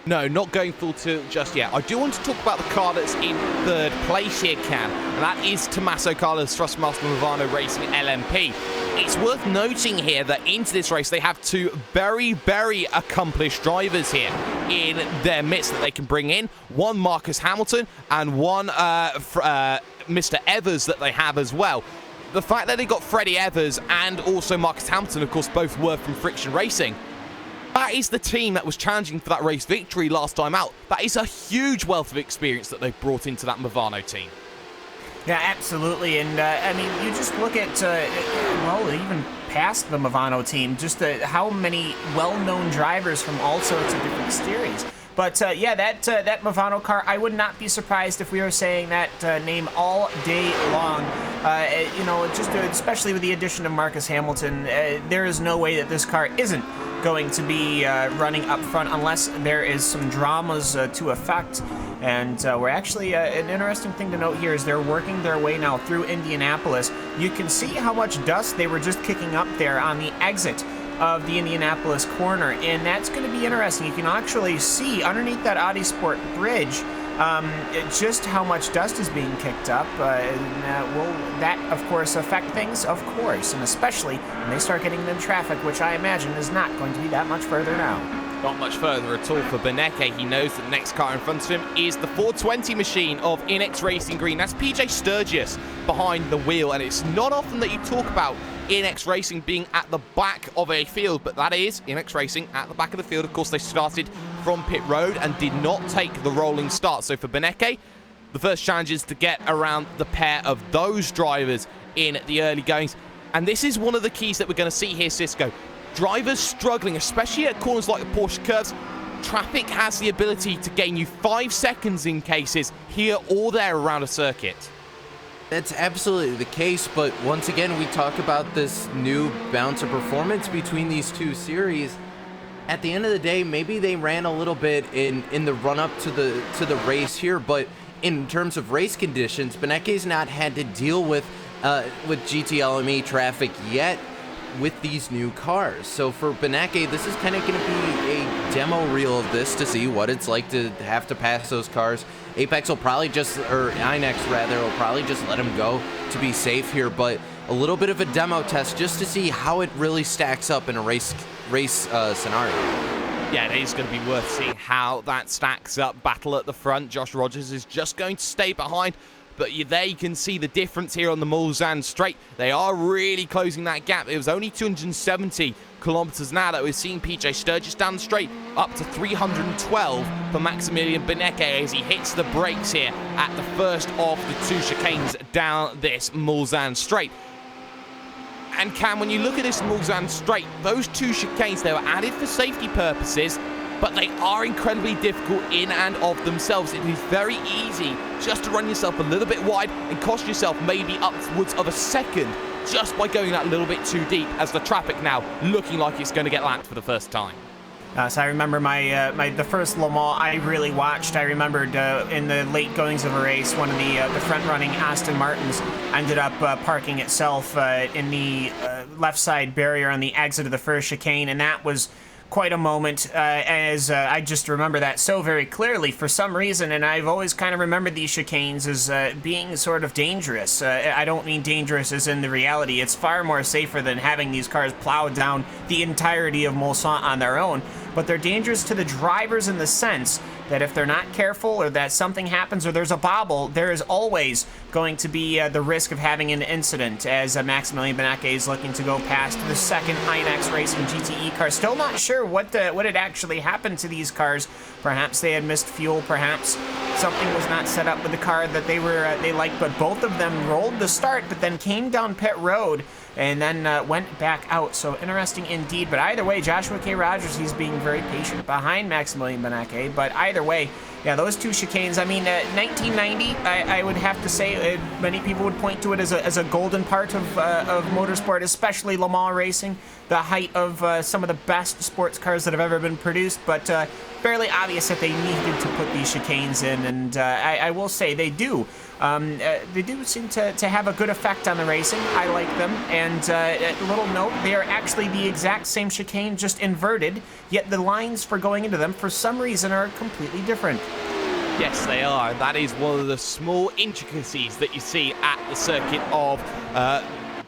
No, not going full tilt just yet. I do want to talk about the car that's in third place here, Cam, and that is Tommaso Carla's Thrustmaster Movano Racing LMP. It's worth noting here that into this race, they have two very, very accomplished drivers here in their midst that they can bring in. One, Marcus Hamilton, and one, Mr. Evers that they have as well. The fact that they got Freddie Evers and also Marcus Hamilton, of course, both were from Friction Racing. That is the team that was challenging for that race victory last time out. That is a huge wealth of experience that they've brought into that Movano team. Yeah, absolutely. And, I mean, you just look at, well, even past the Movano team, just how many well-known drivers from all sorts of different series. But, yeah, that Movano car, I would not be surprised if we were saying that name all day long. You know, just especially with the addition of Marcus Hamilton, there is no way that this car isn't going to be running up front unless there is some dramas to affect. And we're actually, an interesting thing to note here is they're working their way now through Indianapolis. You can see how much dust they were just kicking up there on the exit of the Indianapolis corner, and that's going to be interesting. You can actually see underneath that Audi Sport bridge just how much dust is being kicked up. Will that, of course, affect things? Of course, and especially when they start getting into traffic, which I imagine is not going to be that much further now. Not much further at all for Benecke. He knows that the next car in front of him is the 420 machine of Inex Racing Green. That's PJ Sturgis behind the wheel, and it's not often that you talk about Inex Racing being at the back of a field, but that is Inex Racing at the back of the field. Of course, they started from pit road and did not take the rolling start. So for Benecke, the first challenge is to get around the pair of those drivers in the early goings. And this is one of the keys that we're going to see here, Cisco. Drivers struggling, especially at corners like the Porsche curves. Traffic has the ability to gain you 5 seconds in cases here or there around a circuit. That's absolutely the case, but once again, we talk about this new balance of performance between these two series. At the end of the day, maybe they ran a little bit in the run-up to the race here, but in terms of race conditions, Benecke's not had to deal with GTLME traffic yet with these new cars. So for Benecke, this is kind of going to be a demo reel of this to see what it's like to have to pass those cars. Apex will probably just, or Inex rather, will probably just let him go to be safe here, but a little bit of a demo test just to see how it really stacks up in a race scenario. Yeah, it is going to be worth seeing how that stacks up. Battle at the front. Josh Rogers is just going to stay behind. But there you can see the difference here on the Mulsanne straight. They are really closing that gap. It was only 270 kilometers an hour that we've seen PJ Sturgis down the straight, up to 312 for Maximilian Benecke as he hits the brakes here at the first of the 2 chicanes down this Mulsanne straight. And Cam, when you look at this Mulsanne straight, those 2 chicanes, they were added for safety purposes, but they are incredibly difficult in and of themselves. It is very easy just to run yourself a little bit wide and cost yourself maybe upwards of a second just by going that little bit too deep, as the traffic now looking like it's going to get lapped for the first time. So I remember the first Le Mans I really watched. I remembered in the late goings of a race, one of the front-running Aston Martins ended up parking itself in the left side barrier on the exit of the first chicane, and that was quite a moment, as I just remember that so very clearly for some reason, and I've always kind of remembered these chicanes as being sort of dangerous. I don't mean dangerous as in the reality. It's far more safer than having these cars plow down the entirety of Mulsanne on their own, but they're dangerous to the drivers in the sense that if they're not careful or that something happens or there's a bobble, there is always going to be the risk of having an incident, as Maximilian Benecke is looking to go past the second iRacing GTE car. Still not sure what had actually happened to these cars. Perhaps they had missed fuel, perhaps something was not set up with the car that they liked, but both of them rolled the start but then came down pit road and then went back out. So interesting indeed. But either way, Joshua K. Rogers, he's being very patient behind Maximilian Benecke. But either way, yeah, those 2 chicanes, I mean, 1990, I would have to say, many people would point to it as a golden part of motorsport, especially Le Mans racing, the height of some of the best sports cars that have ever been produced, but fairly obvious that they needed to put these chicanes in, and I will say they do. They do seem to have a good effect on the racing. I like them. And a little note, they are actually the exact same chicane, just inverted, yet the lines for going into them, for some reason, are completely different. Yes, they are. That is one of the small intricacies that you see at the circuit of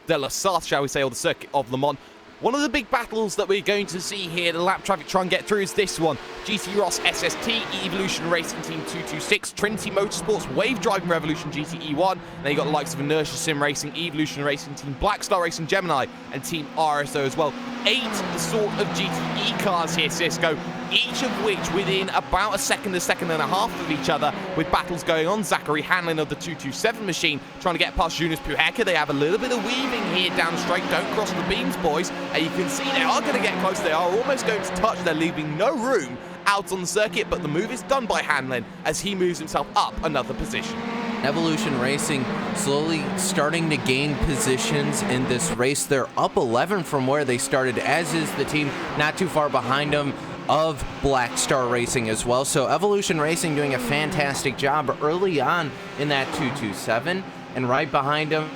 de la Sarthe, shall we say, or the circuit of Le Mans. One of the big battles that we're going to see here, the lap traffic try and get through, is this one. GT Ross SST, Evolution Racing Team 226, Trinity Motorsports, Wave Driving Revolution GTE1. Then you got the likes of Inertia Sim Racing, Evolution Racing Team, Black Star Racing Gemini, and Team RSO as well. 8 sort of GTE cars here, Cisco, each of which within about a second and a half of each other, with battles going on. Zachary Hanlon of the 227 machine trying to get past Jonas Puheka. They have a little bit of weaving here down straight. Don't cross the beams, boys. And you can see they are going to get close. They are almost going to touch. They're leaving no room out on the circuit, but the move is done by Hanlon as he moves himself up another position. Evolution Racing slowly starting to gain positions in this race. They're up 11 from where they started, as is the team not too far behind them of Black Star Racing as well. So Evolution Racing doing a fantastic job early on in that 227, and right behind him,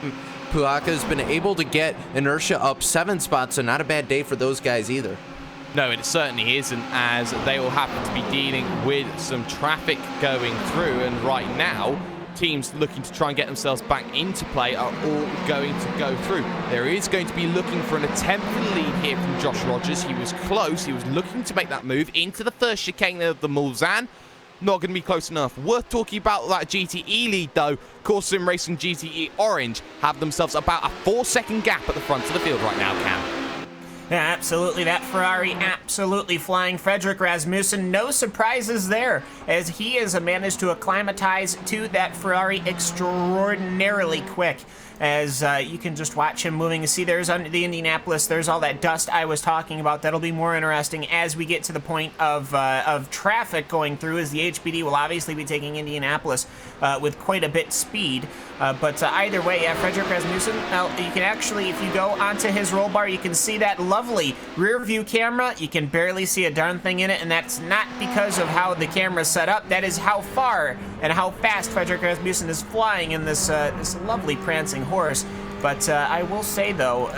Puhaka's been able to get Inertia up 7 spots, so not a bad day for those guys either. No, it certainly isn't, as they will happen to be dealing with some traffic going through, and right now, teams looking to try and get themselves back into play are all going to go through. There is going to be looking for an attempt for the lead here from Josh Rogers. He was close. He was looking to make that move into the first chicane of the Mulsanne. Not going to be close enough. Worth talking about that GTE lead, though. Corse Sim Racing GTE Orange have themselves about a 4-second gap at the front of the field right now, Cam. Yeah, absolutely. That Ferrari absolutely flying. Frederick Rasmussen, no surprises there, as he has managed to acclimatize to that Ferrari extraordinarily quick. As you can just watch him moving. You see, there's under the Indianapolis, there's all that dust I was talking about. That'll be more interesting as we get to the point of traffic going through, as the HPD will obviously be taking Indianapolis with quite a bit speed. But either way, Frederick Rasmussen, you can actually, if you go onto his roll bar, you can see that lovely rear view camera. You can barely see a darn thing in it, and that's not because of how the camera's set up. That is how far and how fast Frederick Rasmussen is flying in this lovely prancing horse. But I will say, though,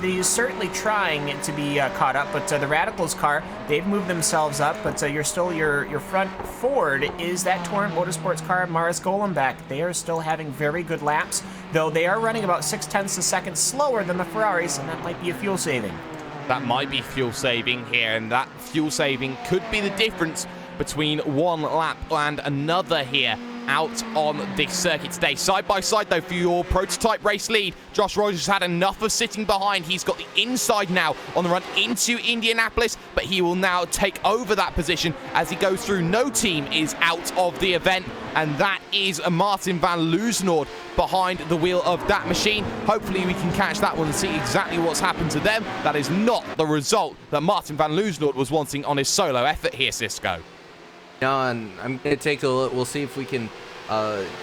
he's certainly trying to be caught up. But the Radicals car, they've moved themselves up. But your front Ford is that Torrent Motorsports car, Maris Golombek. They are still having very good laps, though they are running about 0.6 seconds slower than the Ferraris, and that might be a fuel saving. That might be fuel saving here, and that fuel saving could be the difference between one lap and another here out on this circuit today. Side by side, though, for your prototype race lead, Josh Rogers had enough of sitting behind. He's got the inside now on the run into Indianapolis, but he will now take over that position as he goes through. No team is out of the event, and that is a Martin van Loosenhoorn behind the wheel of that machine. Hopefully we can catch that one and see exactly what's happened to them. That is not the result that Martin van Loosenhoorn was wanting on his solo effort here, Cisco. No, and I'm going to take a look. We'll see if we can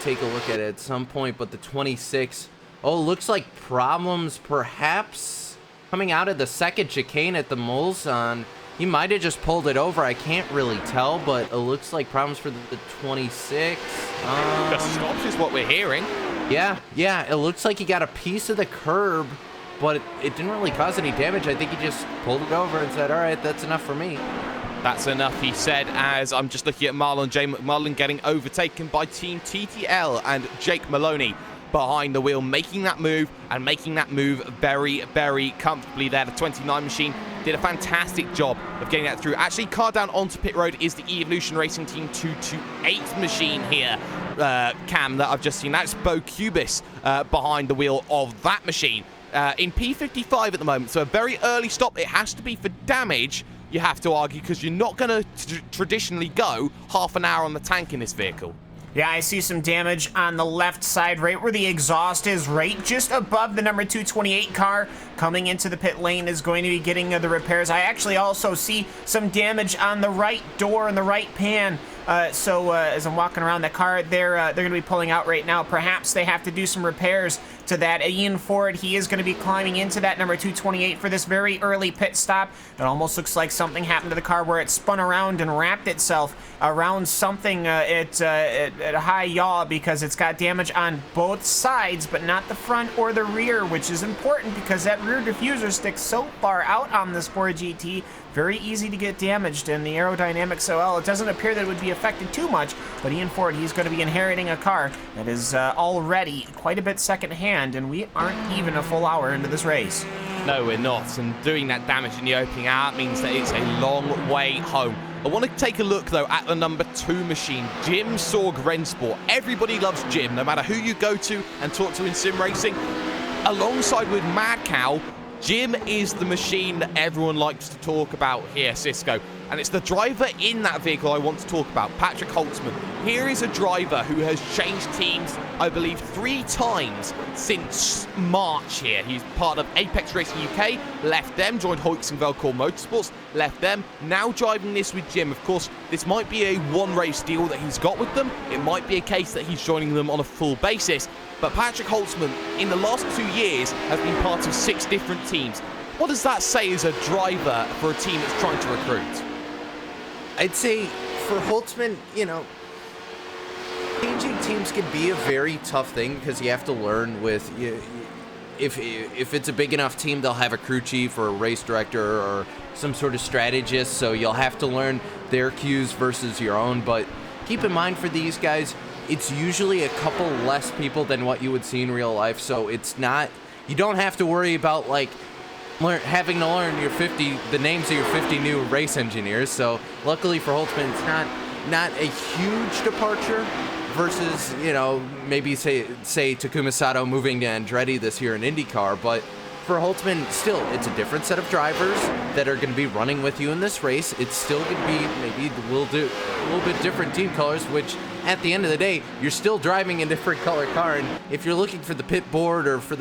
take a look at it at some point. But the 26, looks like problems perhaps coming out of the second chicane at the Mulsanne. He might have just pulled it over. I can't really tell, but it looks like problems for the 26. Just stops is what we're hearing. Yeah, it looks like he got a piece of the curb, but it didn't really cause any damage. I think he just pulled it over and said, all right, that's enough for me. That's enough, he said, as I'm just looking at Marlon J. McMullen getting overtaken by Team TTL and Jake Maloney behind the wheel, making that move and making that move very, very comfortably there. The 29 machine did a fantastic job of getting that through. Actually, car down onto pit road is the Evolution Racing Team 228 machine here, Cam, that I've just seen. That's Bo Cubis behind the wheel of that machine in P55 at the moment. So a very early stop. It has to be for damage, you have to argue, because you're not going to traditionally go half an hour on the tank in this vehicle. Yeah, I see some damage on the left side, right where the exhaust is, right just above the number 228 car. Coming into the pit lane is going to be getting the repairs. I actually also see some damage on the right door and the right pan. So as I'm walking around the car, they're going to be pulling out right now. Perhaps they have to do some repairs to that. Ian Ford, he is going to be climbing into that number 228 for this very early pit stop. It almost looks like something happened to the car where it spun around and wrapped itself around something at a high yaw, because it's got damage on both sides, but not the front or the rear, which is important because that rear diffuser sticks so far out on this Ford GT. Very easy to get damaged, and the aerodynamics, it doesn't appear that it would be affected too much, but Ian Ford, he's going to be inheriting a car that is already quite a bit second-hand, and we aren't even a full hour into this race. No, we're not, and doing that damage in the opening hour means that it's a long way home. I want to take a look, though, at the number 2 machine, Jim Sorg Rennsport. Everybody loves Jim, no matter who you go to and talk to in sim racing. Alongside with Mad Cow, Jim is the machine that everyone likes to talk about here, Cisco. And it's the driver in that vehicle I want to talk about, Patrick Holtzman. Here is a driver who has changed teams, I believe, 3 times since March here. He's part of Apex Racing UK, left them, joined Hoyks and Velcor Motorsports, left them, now driving this with Jim. Of course, this might be a one-race deal that he's got with them. It might be a case that he's joining them on a full basis. But Patrick Holtzman, in the last 2 years, has been part of 6 different teams. What does that say as a driver for a team that's trying to recruit? I'd say for Holtzman, changing teams can be a very tough thing because you have to learn with, if it's a big enough team, they'll have a crew chief or a race director or some sort of strategist, so you'll have to learn their cues versus your own. But keep in mind, for these guys, it's usually a couple less people than what you would see in real life, so it's not, you don't have to worry about having to learn the names of your 50 new race engineers. So luckily for Holtzman, it's not a huge departure versus, maybe say Takuma Sato moving to Andretti this year in IndyCar. But for Holtzman, still, it's a different set of drivers that are going to be running with you in this race. It's still going to be maybe a little bit different team colors, which at the end of the day, you're still driving a different color car. And if you're looking for the pit board or for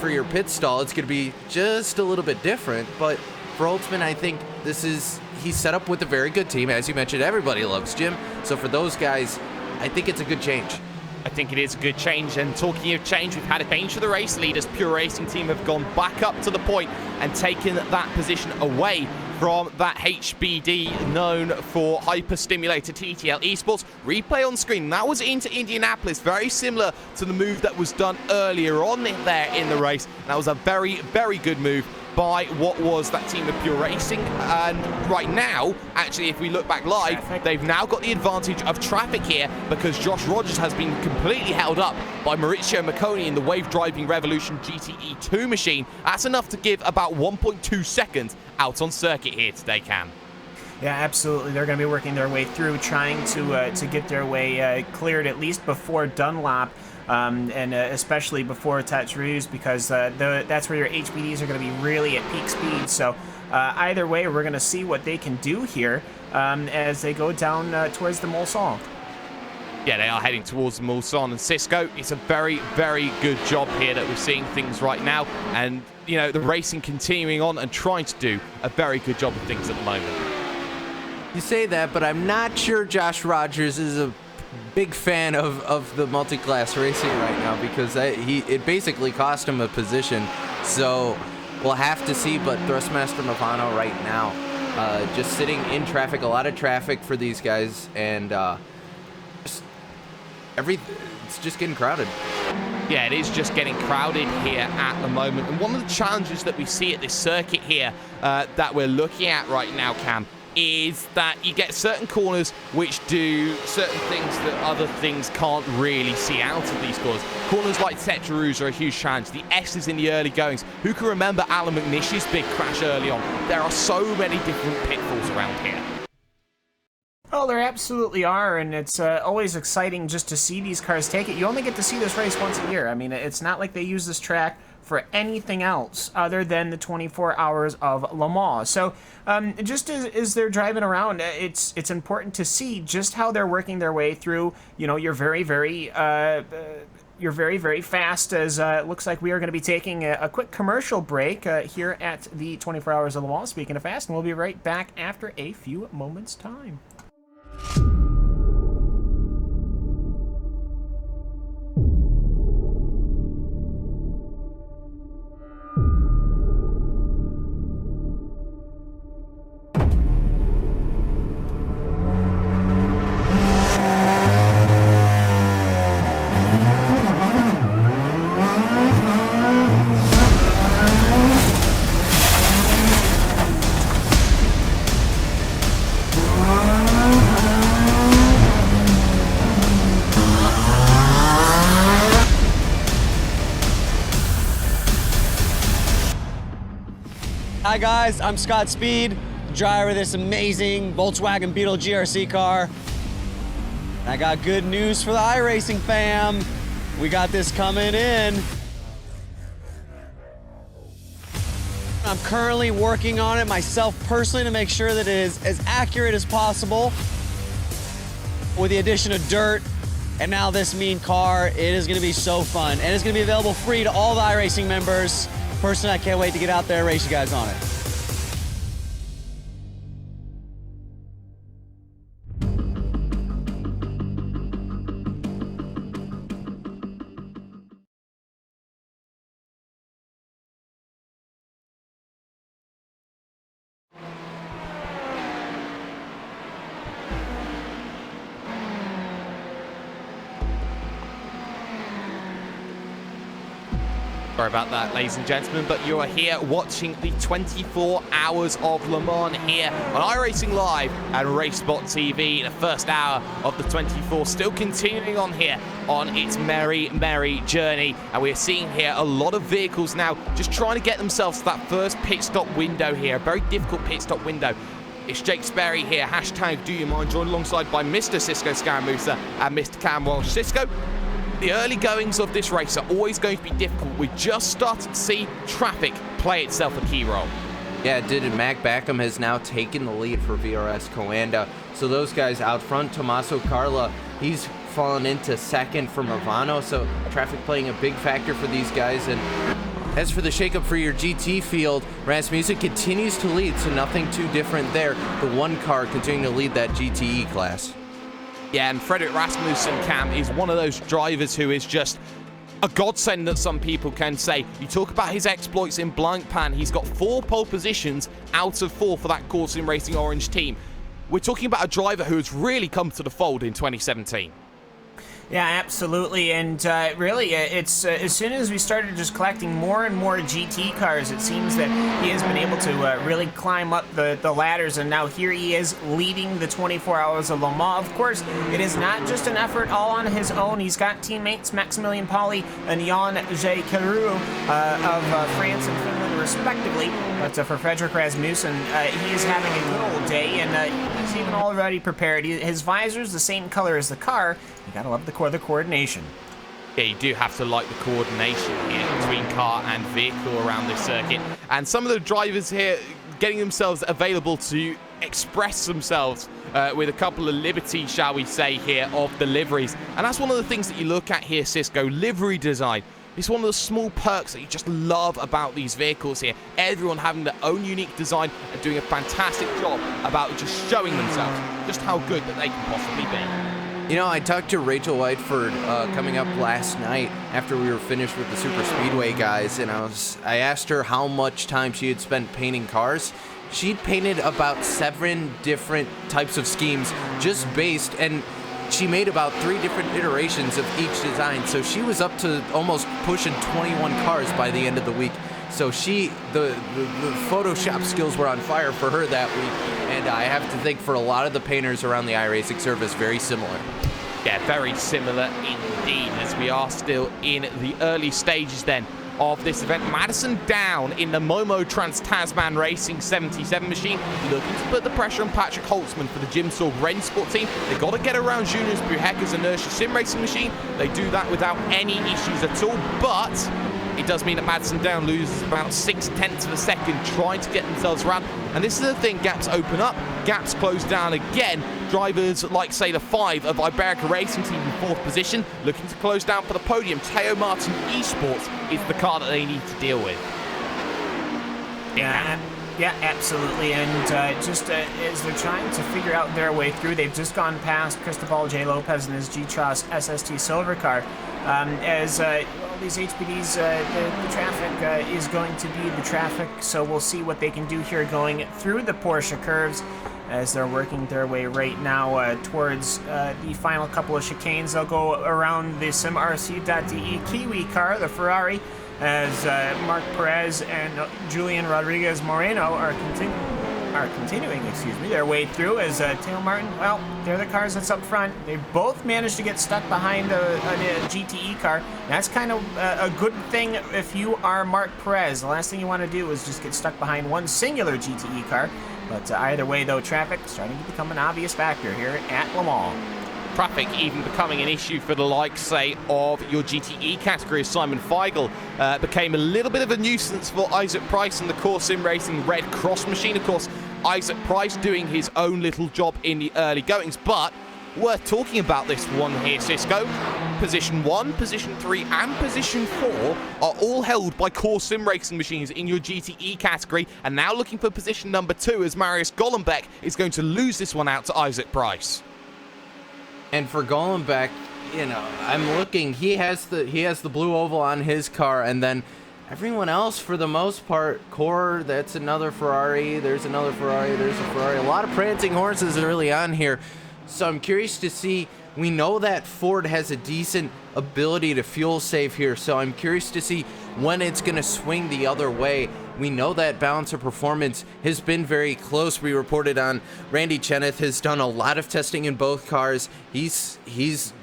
your pit stall, it's going to be just a little bit different. But for Holtzman, I think he's set up with a very good team. As you mentioned, everybody loves Jim. So for those guys, I think it's a good change. I think it is a good change, and talking of change, we've had a change for the race leaders. Pure Racing team have gone back up to the point and taken that position away from that HBD known for hyper-stimulated TTL Esports. Replay on screen, that was into Indianapolis, very similar to the move that was done earlier on there in the race. That was a very, very good move by what was that team of Pure Racing. And right now, actually, if we look back live, they've now got the advantage of traffic here because Josh Rogers has been completely held up by Maurizio Macconi in the Wave Driving Revolution GTE 2 machine. That's enough to give about 1.2 seconds out on circuit here today, Cam. Yeah, absolutely. They're going to be working their way through, trying to get their way cleared at least before Dunlop, and especially before Touch because that's where your HPDs are going to be really at peak speed. So either way, we're going to see what they can do here as they go down towards the Mulsanne. Yeah, they are heading towards the Mulsanne, and Cisco, it's a very, very good job here that we're seeing things right now, and, you know, the racing continuing on and trying to do a very good job of things at the moment. You say that, but I'm not sure Josh Rogers is a big fan of the multi-class racing right now, because it basically cost him a position. So we'll have to see, but Thrustmaster Movano right now, just sitting in traffic, a lot of traffic for these guys, and it's just getting crowded. Yeah, it is just getting crowded here at the moment. And one of the challenges that we see at this circuit here that we're looking at right now, Cam, is that you get certain corners which do certain things that other things can't really see out of these corners. Corners like Tetraroos are a huge challenge. The S's in the early goings. Who can remember Alan McNish's big crash early on? There are so many different pitfalls around here. Oh, there absolutely are, and it's always exciting just to see these cars take it. You only get to see this race once a year. I mean, it's not like they use this track for anything else other than the 24 hours of Le Mans. So just as they're driving around, it's important to see just how they're working their way through. You know, you're very, very fast, as it looks like we are going to be taking a quick commercial break here at the 24 Hours of Le Mans, speaking of fast, and we'll be right back after a few moments' time. Hi guys, I'm Scott Speed, driver of this amazing Volkswagen Beetle GRC car. And I got good news for the iRacing fam. We got this coming in. I'm currently working on it myself personally to make sure that it is as accurate as possible. With the addition of dirt and now this mean car, it is gonna be so fun. And it's gonna be available free to all the iRacing members. Personally, I can't wait to get out there and race you guys on it. Sorry about that, ladies and gentlemen, but you are here watching the 24 Hours of Le Mans here on iRacing Live and RaceBot TV. The first hour of the 24 still continuing on here on its merry, merry journey. And we are seeing here a lot of vehicles now just trying to get themselves to that first pit stop window here. A very difficult pit stop window. It's Jake Sperry here, hashtag do you mind, joined alongside by Mr. Cisco Scaramusa and Mr. Cam Walsh. Cisco, the early goings of this race are always going to be difficult. We just started to see traffic play itself a key role. Yeah, it did, and Mac Backham has now taken the lead for VRS Coanda. So those guys out front, Tommaso Carla, he's fallen into second for Movano, so traffic playing a big factor for these guys. And as for the shakeup for your GT field, Rasmussen continues to lead, so nothing too different there. The one car continuing to lead that GTE class. Yeah, and Frederick Rasmussen, Cam, is one of those drivers who is just a godsend that some people can say. You talk about his exploits in Blancpain. He's got 4 pole positions out of 4 for that Course Sim Racing Orange team. We're talking about a driver who has really come to the fold in 2017. Yeah, absolutely, and really, it's as soon as we started just collecting more and more GT cars, it seems that he has been able to really climb up the ladders, and now here he is leading the 24 Hours of Le Mans. Of course, it is not just an effort all on his own. He's got teammates Maximilian Pauli and Jan J. Carew of France and Finland respectively. But for Frederick Rasmussen, he is having a good old day, and he's even already prepared. His visor's the same color as the car. You gotta love the coordination. Yeah, you do have to like the coordination here between car and vehicle around this circuit. And some of the drivers here getting themselves available to express themselves with a couple of liberties, shall we say, here of the liveries. And that's one of the things that you look at here, Cisco, livery design. It's one of the small perks that you just love about these vehicles here. Everyone having their own unique design and doing a fantastic job about just showing themselves just how good that they can possibly be. You know, I talked to Rachel Whiteford coming up last night after we were finished with the Super Speedway guys, and I asked her how much time she had spent painting cars. She'd painted about 7 different types of schemes just based, and she made about 3 different iterations of each design. So she was up to almost pushing 21 cars by the end of the week. So the Photoshop skills were on fire for her that week, and I have to think for a lot of the painters around the iRacing surface, very similar. Yeah, very similar indeed, as we are still in the early stages then of this event. Madison down in the Momo Trans-Tasman Racing 77 machine, looking to put the pressure on Patrick Holtzman for the Jim Sorg Rennsport team. They've got to get around Julius Buhecker's Inertia Sim Racing machine. They do that without any issues at all, but it does mean that Madison Down loses about 6/10 of a second trying to get themselves around. And this is the thing, gaps open up, gaps close down again. Drivers like, say, the 5 of Iberica Racing Team in 4th position, looking to close down for the podium. Teo Martin Esports is the car that they need to deal with. Yeah, absolutely. And just as they're trying to figure out their way through, they've just gone past Cristobal J. Lopez and his G-Tros SST Silver car. As all these HPDs, the traffic is going to be the traffic, so we'll see what they can do here going through the Porsche curves as they're working their way right now towards the final couple of chicanes. They'll go around the SimRC.de Kiwi car, the Ferrari, as Mark Perez and Julian Rodriguez Moreno are continuing their way through, as Teo Martin, well, they're the cars that's up front. They both managed to get stuck behind a GTE car. That's kind of a good thing if you are Mark Perez. The last thing you want to do is just get stuck behind one singular GTE car. But either way, though, traffic is starting to become an obvious factor here at Le Mans. Traffic even becoming an issue for the likes, say, of your GTE category, as Simon Feigl became a little bit of a nuisance for Isaac Price and the Core Sim Racing Red Cross machine. Of course, Isaac Price doing his own little job in the early goings, but worth talking about this one here, Cisco. Position 1, Position 3, and Position 4 are all held by Core Sim Racing machines in your GTE category, and now looking for position number 2 as Marius Golombek is going to lose this one out to Isaac Price. And for Golombek, you know, I'm looking, he has the blue oval on his car, and then everyone else, for the most part, Core, that's another Ferrari, there's another Ferrari, there's a Ferrari. A lot of prancing horses early on here. So I'm curious to see, we know that Ford has a decent ability to fuel save here, so I'm curious to see when it's going to swing the other way. We know that balance of performance has been very close. We reported on Randy Cheneth has done a lot of testing in both cars. He's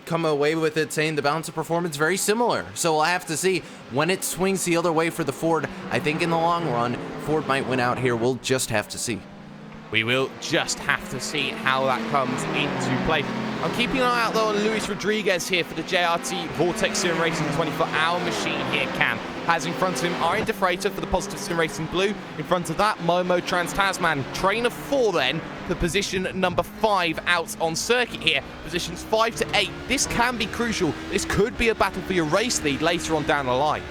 come away with it saying the balance of performance very similar. So we'll have to see when it swings the other way for the Ford. I think in the long run, Ford might win out here. We'll just have to see. We will just have to see how that comes into play. I'm keeping an eye out, though, on Luis Rodriguez here for the JRT Vortex Sim Racing 24-hour machine here, Cam. Has in front of him Arjen de Freitas for the Positive Sim Racing Blue. In front of that, Momo Trans-Tasman. Trainer 4, then, for position number 5 out on circuit here. Positions 5 to 8. This can be crucial. This could be a battle for your race lead later on down the line.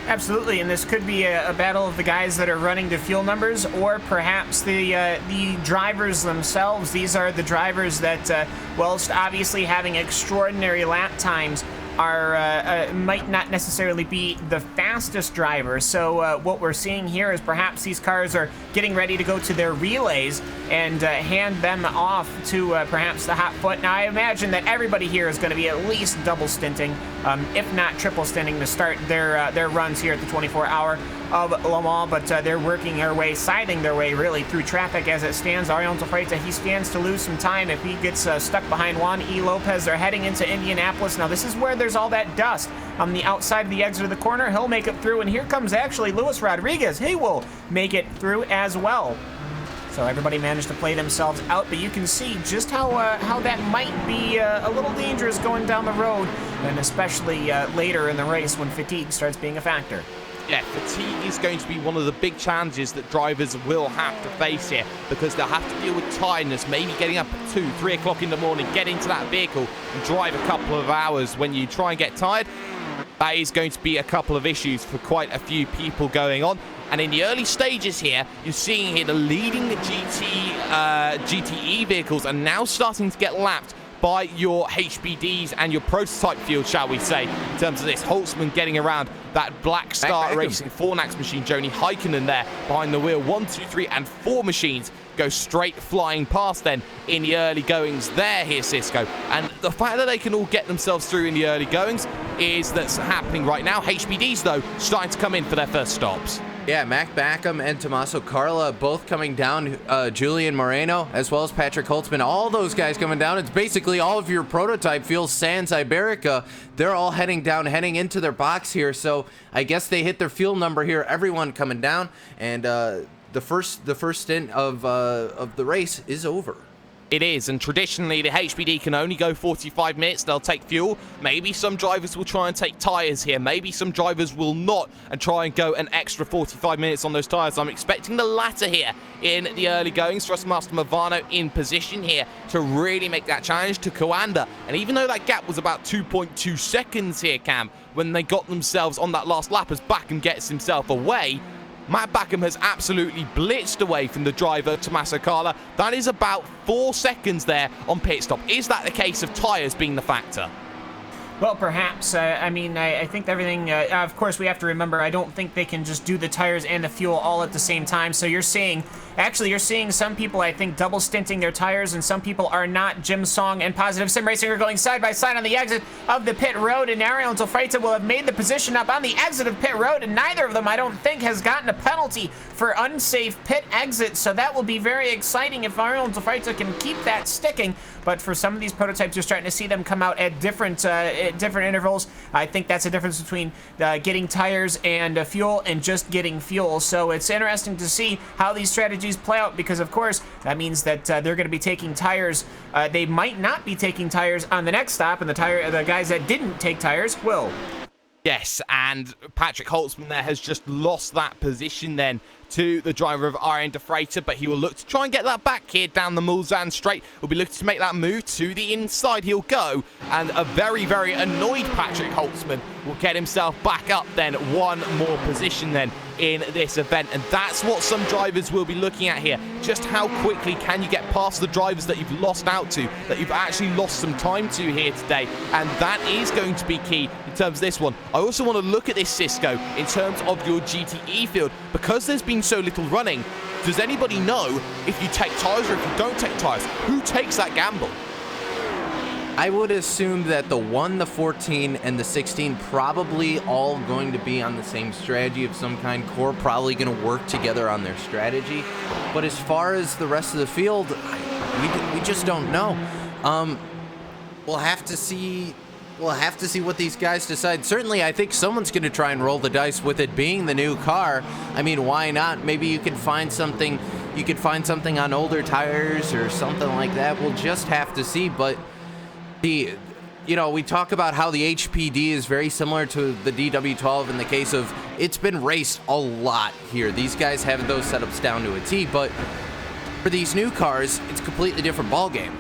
Absolutely, and this could be a battle of the guys that are running the fuel numbers, or perhaps the drivers themselves. These are the drivers that, whilst obviously having extraordinary lap times, are might not necessarily be the fastest drivers. So what we're seeing here is perhaps these cars are getting ready to go to their relays and hand them off to perhaps the hot foot. Now, I imagine that everybody here is going to be at least double stinting if not triple stinting, to start their runs here at the 24-hour of Le Mans, but they're working their way, siding their way really through traffic as it stands. Ariel Tafreta, he stands to lose some time if he gets stuck behind Juan E. Lopez. They're heading into Indianapolis. Now this is where there's all that dust on the outside of the exit of the corner. He'll make it through, and here comes actually Luis Rodriguez. He will make it through as well. So everybody managed to play themselves out, but you can see just how that might be a little dangerous going down the road, and especially later in the race when fatigue starts being a factor. Yeah, fatigue is going to be one of the big challenges that drivers will have to face here, because they'll have to deal with tiredness, maybe getting up at 2, 3 o'clock in the morning, get into that vehicle and drive a couple of hours. When you try and get tired, that is going to be a couple of issues for quite a few people going on. And in the early stages here, you're seeing here the leading GTE vehicles are now starting to get lapped by your HBDs and your prototype field, shall we say, in terms of this. Holtzman getting around that Black Star Racing Fornax machine. Joni Heikkinen there behind the wheel. 1, 2, 3, and 4 machines go straight flying past then in the early goings there here, Cisco. And the fact that they can all get themselves through in the early goings is that's happening right now. HBDs, though, starting to come in for their first stops. Yeah, Mac Backham and Tommaso Carla both coming down. Julian Moreno, as well as Patrick Holtzman, all those guys coming down. It's basically all of your prototype field, Sans Iberica. They're all heading down, heading into their box here. So I guess they hit their fuel number here. Everyone coming down, and the first stint of the race is over. It is, and traditionally the HBD can only go 45 minutes. They'll take fuel. Maybe some drivers will try and take tyres here. Maybe some drivers will not and try and go an extra 45 minutes on those tyres. I'm expecting the latter here in the early goings. Thrustmaster Movano in position here to really make that challenge to Coanda. And even though that gap was about 2.2 seconds here, Cam, when they got themselves on that last lap as Backham gets himself away, Matt Backham has absolutely blitzed away from the driver, Tommaso Carla. That is about 4 seconds there on pit stop. Is that the case of tyres being the factor? Well, perhaps. I mean, I think everything, of course, we have to remember, I don't think they can just do the tires and the fuel all at the same time. So you're seeing some people, I think, double stinting their tires, and some people are not. Jim Song and Positive Sim Racing are going side by side on the exit of the pit road, and Ariel Tafreta will have made the position up on the exit of pit road, and neither of them, I don't think, has gotten a penalty for unsafe pit exit. So that will be very exciting if Ariel Tafreta can keep that sticking. But for some of these prototypes, you're starting to see them come out at different intervals. I think that's a difference between getting tires and fuel and just getting fuel. So it's interesting to see how these strategies play out, because of course that means that they're going to be taking tires. They might not be taking tires on the next stop, and the guys that didn't take tires will. Yes, and Patrick Holtzman there has just lost that position then to the driver of Ariel Tafreta, but he will look to try and get that back here down the Mulsanne straight. Will be looking to make that move to the inside. He'll go, and a very, very annoyed Patrick Holtzman will get himself back up then, one more position then in this event. And that's what some drivers will be looking at here. Just how quickly can you get past the drivers that you've lost out to, that you've actually lost some time to here today. And that is going to be key in terms of this one. I also want to look at this, Cisco, in terms of your GTE field, because there's been so little running. Does anybody know if you take tires or if you don't take tires? Who takes that gamble? I would assume that the 1, the 14, and the 16 probably all going to be on the same strategy of some kind. Core probably going to work together on their strategy. But as far as the rest of the field, we just don't know. We'll have to see. We'll have to see what these guys decide. Certainly, I think someone's going to try and roll the dice with it being the new car. I mean, why not? Maybe you could find something. You could find something on older tires or something like that. We'll just have to see. But we talk about how the HPD is very similar to the DW12 in the case of it's been raced a lot here. These guys have those setups down to a T, but for these new cars, it's a completely different ballgame.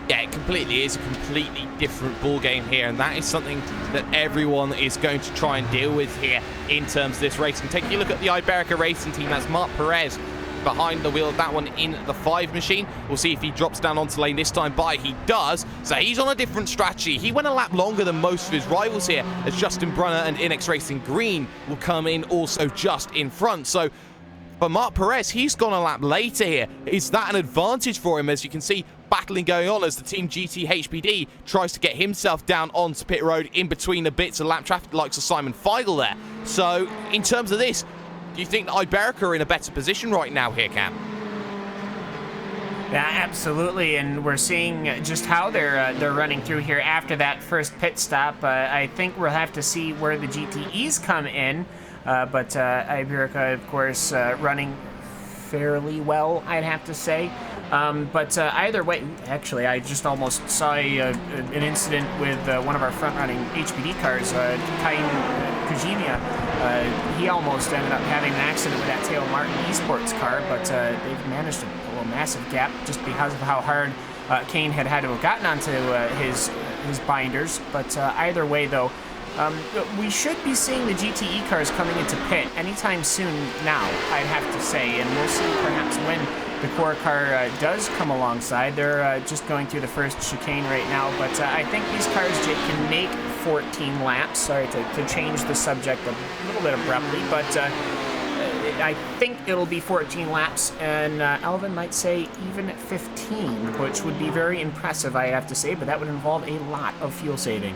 Yeah, it completely is a completely different ball game here, and that is something that everyone is going to try and deal with here in terms of this race. And taking a look at the Iberica Racing team, that's Marc Perez behind the wheel of that one in the 5 machine. We'll see if he drops down onto lane this time by. He does, so he's on a different strategy. He went a lap longer than most of his rivals here, as Justin Brunner and Inex Racing Green will come in also just in front. So for Marc Perez, he's gone a lap later here. Is that an advantage for him? As you can see, battling going on as the Team GT HBD tries to get himself down onto pit road in between the bits of lap traffic, likes of Simon Feigl there. So, in terms of this, do you think that Iberica are in a better position right now here, Cam? Yeah, absolutely, and we're seeing just how they're running through here after that first pit stop. I think we'll have to see where the GTEs come in, but Iberica, of course, running fairly well, I'd have to say. But either way, actually, I just almost saw an incident with one of our front-running HPD cars, Kain Kujimia. He almost ended up having an accident with that Teo Martin Esports car, but they've managed to pull a massive gap just because of how hard Kane had to have gotten onto his binders. But either way, though, we should be seeing the GTE cars coming into pit anytime soon now, I'd have to say, and we'll see perhaps when the core car does come alongside. They're just going through the first chicane right now, but I think these cars, Jake, can make 14 laps. Sorry to change the subject a little bit abruptly, but I think it'll be 14 laps, and Alvin might say even 15, which would be very impressive, I have to say, but that would involve a lot of fuel saving.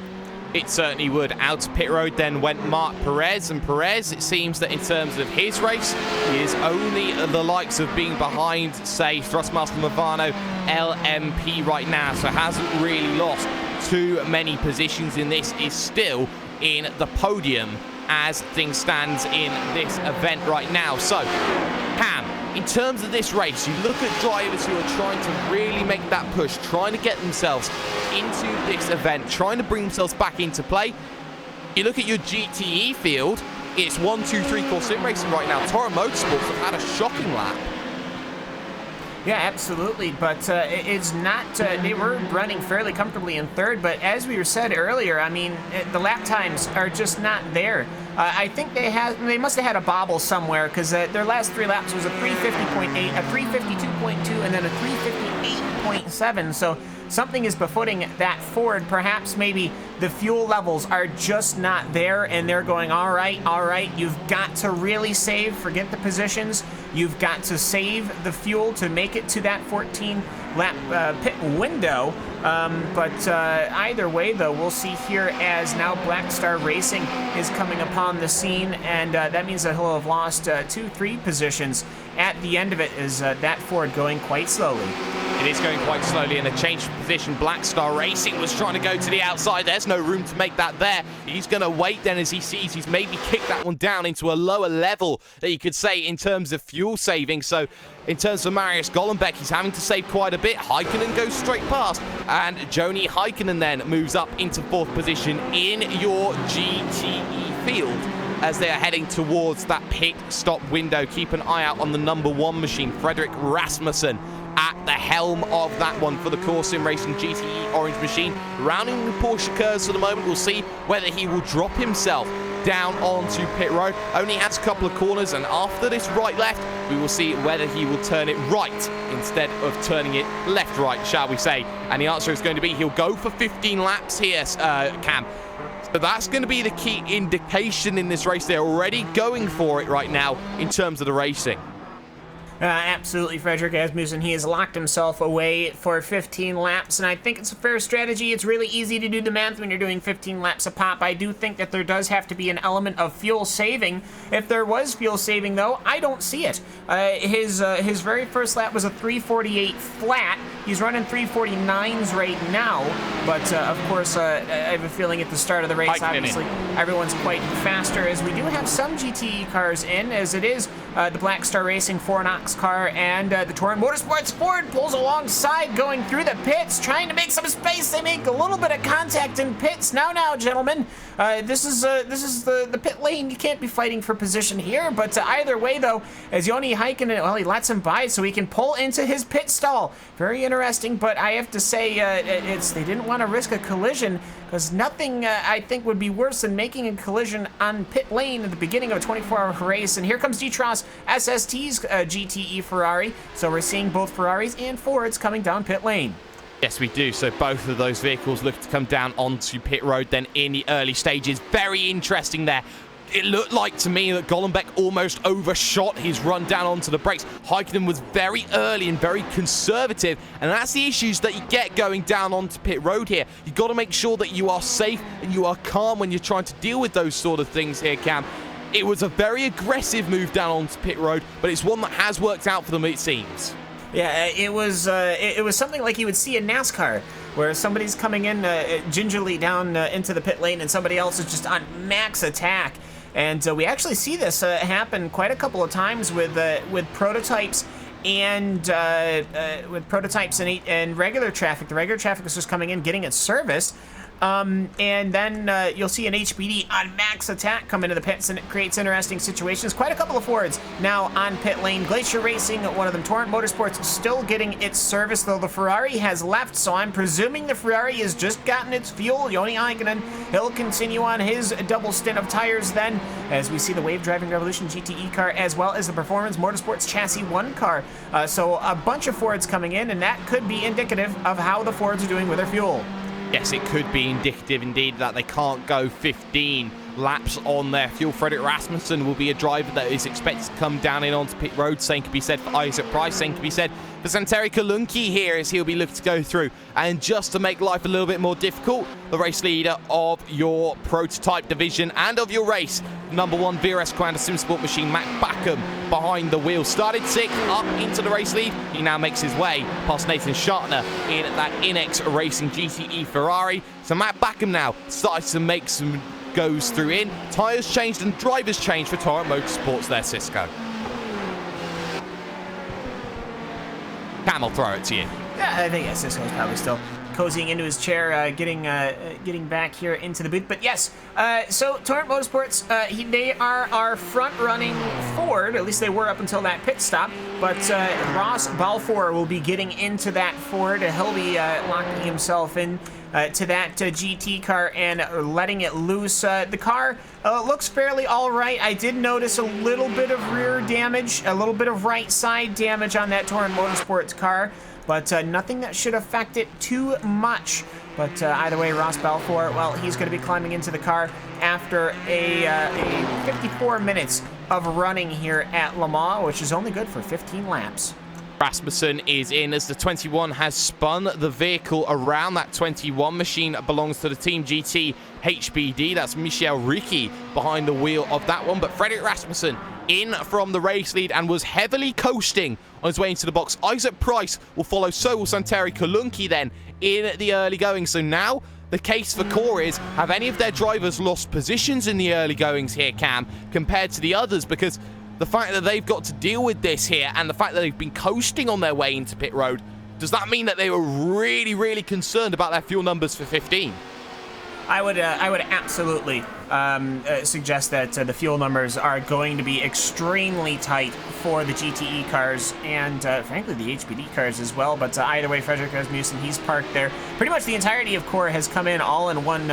It certainly would. Out to pit road then went Marc Perez, and Perez, it seems that in terms of his race, he is only the likes of being behind, say, Thrustmaster Movano, LMP right now, so hasn't really lost too many positions in this, is still in the podium as things stands in this event right now. So, Cam, in terms of this race, you look at drivers who are trying to really make that push, trying to get themselves into this event, trying to bring themselves back into play. You look at your GTE field, it's 1, 2, 3 core sim racing right now. Toro Motorsports have had a shocking lap. Yeah, absolutely, but it's not, they were running fairly comfortably in third, but as we said earlier, I mean, the lap times are just not there. I think they must have had a bobble somewhere, because their last 3 laps was a 350.8, a 352.2, and then a 358.7, so something is befooting that Ford. Perhaps maybe the fuel levels are just not there, and they're going, all right, you've got to really save, forget the positions, you've got to save the fuel to make it to that 14 lap pit window. But either way, though, we'll see here as now Black Star Racing is coming upon the scene, and that means that he'll have lost 2-3 positions at the end of it, is that Ford going quite slowly. It is going quite slowly, and a change of position. Black Star Racing was trying to go to the outside. There's no room to make that there. He's going to wait then as he sees he's maybe kicked that one down into a lower level that you could say in terms of fuel saving. So in terms of Marius Golombek, he's having to save quite a bit. Heikkinen goes straight past, and Joni Heikkinen then moves up into 4th position in your GTE field as they are heading towards that pit stop window. Keep an eye out on the number 1 machine, Frederick Rasmussen, at the helm of that one for the Core Sim Racing GTE Orange Machine. Rounding the Porsche curves for the moment, we'll see whether he will drop himself down onto pit road. Only has a couple of corners, and after this right-left, we will see whether he will turn it right instead of turning it left-right, shall we say. And the answer is going to be he'll go for 15 laps here, Cam. So that's going to be the key indication in this race. They're already going for it right now in terms of the racing. Absolutely, Frederick Asmussen. He has locked himself away for 15 laps, and I think it's a fair strategy. It's really easy to do the math when you're doing 15 laps a pop. I do think that there does have to be an element of fuel saving. If there was fuel saving, though, I don't see it. His very first lap was a 348 flat. He's running 349s right now, but of course, I have a feeling at the start of the race, obviously, everyone's quite faster, as we do have some GTE cars in, as it is the Black Star Racing Fornox car, and the Toro Motorsports Ford pulls alongside, going through the pits, trying to make some space. They make a little bit of contact in pits. Now, gentlemen, this is the pit lane. You can't be fighting for position here, but either way, though, as Joni Heikkinen, well, he lets him by so he can pull into his pit stall. Very interesting, but I have to say, they didn't want to risk a collision, because nothing, I think, would be worse than making a collision on pit lane at the beginning of a 24-hour race. And here comes D-Tros SST's GTE Ferrari. So we're seeing both Ferraris and Fords coming down pit lane. Yes, we do. So both of those vehicles look to come down onto pit road then in the early stages. Very interesting there. it looked like to me that Golombek almost overshot his run down onto the brakes. Heikkinen was very early and very conservative, and that's the issues that you get going down onto pit road here. You've got to make sure that you are safe and you are calm when you're trying to deal with those sort of things here, Cam. It was a very aggressive move down onto pit road, but it's one that has worked out for them, it seems. Yeah, it was something like you would see in NASCAR, where somebody's coming in gingerly down into the pit lane and somebody else is just on max attack. And we actually see this happen quite a couple of times with prototypes and regular traffic. The regular traffic is just coming in, getting it serviced. And then you'll see an HBD on max attack come into the pits, and it creates interesting situations. Quite a couple of Fords now on pit lane. Glacier Racing, one of them, Torrent Motorsports, still getting its service, though the Ferrari has left, so I'm presuming the Ferrari has just gotten its fuel. Joni Heikkinen, he'll continue on his double stint of tires then, as we see the Wave Driving Revolution GTE car, as well as the Performance Motorsports Chassis 1 car. So a bunch of Fords coming in, and that could be indicative of how the Fords are doing with their fuel. Yes, it could be indicative indeed that they can't go 15 laps on their fuel. Fredrik Rasmussen will be a driver that is expected to come down in onto pit road. Same could be said for Isaac Price. Same could be said for Santeri Kulunki here, as he'll be looking to go through. And just to make life a little bit more difficult, the race leader of your prototype division and of your race, number 1 VRS Commander Simsport machine, Matt Backham, behind the wheel. Started 6th up into the race lead. He now makes his way past Nathan Schartner in that Inex Racing GTE Ferrari. So Matt Backham now starts to make some goes through in. Tyres changed and drivers changed for Torrent Motorsports there, Cisco. Cam, I'll throw it to you. Yeah, I think Cisco's probably still cozying into his chair, getting back here into the booth. But yes, so Torrent Motorsports, they are our front-running Ford. At least they were up until that pit stop. But Ross Balfour will be getting into that Ford. He'll be locking himself in to that GT car and letting it loose. The car looks fairly all right. I did notice a little bit of rear damage, a little bit of right side damage on that Torrent Motorsports car, but nothing that should affect it too much. But either way, Ross Balfour, well, he's going to be climbing into the car after a 54 minutes of running here at Le Mans, which is only good for 15 laps. Rasmussen is in as the 21 has spun the vehicle around. That 21 machine belongs to the Team GT HBD. That's Michel Ricci behind the wheel of that one. But Fredrik Rasmussen in from the race lead and was heavily coasting on his way into the box. Isaac Price will follow, so will Santeri Kulunki then in the early going. So now the case for Core is, have any of their drivers lost positions in the early goings here, Cam, compared to the others? Because the fact that they've got to deal with this here and the fact that they've been coasting on their way into pit road, does that mean that they were really, really concerned about their fuel numbers for 15? I would absolutely suggest that the fuel numbers are going to be extremely tight for the GTE cars and, frankly, the HBD cars as well. But either way, Fredrik Rasmussen, he's parked there. Pretty much the entirety of Core has come in all in one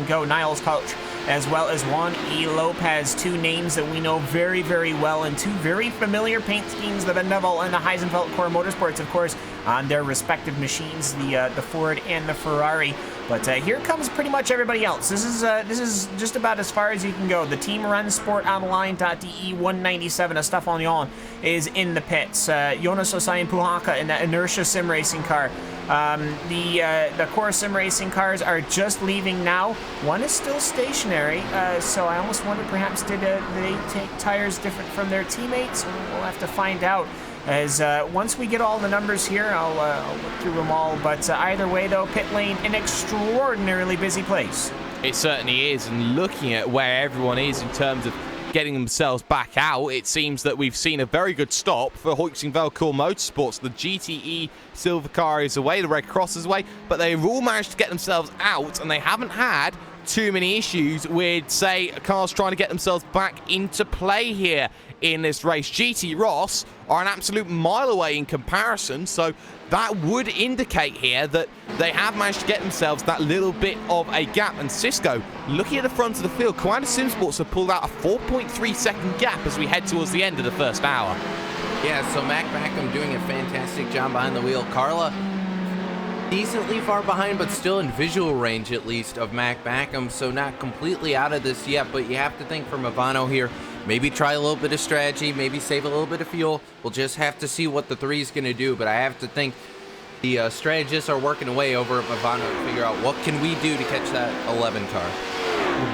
go. Niles Couch, as well as Juan E. Lopez, two names that we know very, very well, and two very familiar paint schemes, the Vandevel and the Heisenfeld Core Motorsports, of course, on their respective machines, the Ford and the Ferrari. But here comes pretty much everybody else. This is just about as far as you can go. The Team Run Sport Online.de 197 of Stefan Yon is in the pits. Jonas Osayin Puhaka in the Inertia Sim Racing car. The Core Sim Racing cars are just leaving now. One is still stationary, so I almost wonder perhaps did they take tires different from their teammates? We'll have to find out. As once we get all the numbers here, I'll look through them all. But either way, though, pit lane, an extraordinarily busy place. It certainly is. And looking at where everyone is in terms of getting themselves back out, it seems that we've seen a very good stop for Heiksingvel Core Motorsports. The GTE silver car is away, the Red Cross is away, but they've all managed to get themselves out, and they haven't had too many issues with, say, cars trying to get themselves back into play here in this race. GT Ross are an absolute mile away in comparison, so that would indicate here that they have managed to get themselves that little bit of a gap. And Cisco, looking at the front of the field, Commander Simsports have pulled out a 4.3 second gap as we head towards the end of the first hour. Yeah, so Mac Backham doing a fantastic job behind the wheel. Carla, decently far behind, but still in visual range at least of Mac Backham, so not completely out of this yet, but you have to think from Ivano here, maybe try a little bit of strategy, maybe save a little bit of fuel. We'll just have to see what the 3 is going to do, but I have to think the strategists are working away over at Ivano to figure out what can we do to catch that 11 car.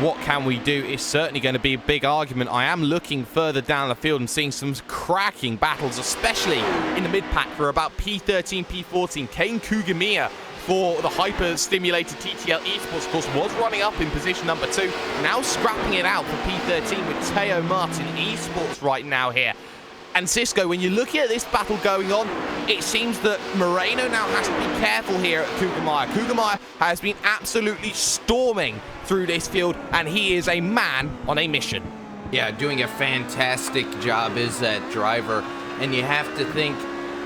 What can we do is certainly going to be a big argument. I am looking further down the field and seeing some cracking battles, especially in the mid-pack for about P13, P14. Kane Kugamiya for the hyper-stimulated TTL Esports, of course, was running up in position number 2. Now scrapping it out for P13 with Teo Martin Esports right now here. And Cisco, when you're looking at this battle going on, it seems that Moreno now has to be careful here at Kugamiya. Kugamiya has been absolutely storming through this field, and he is a man on a mission. Yeah, doing a fantastic job is that driver, and you have to think,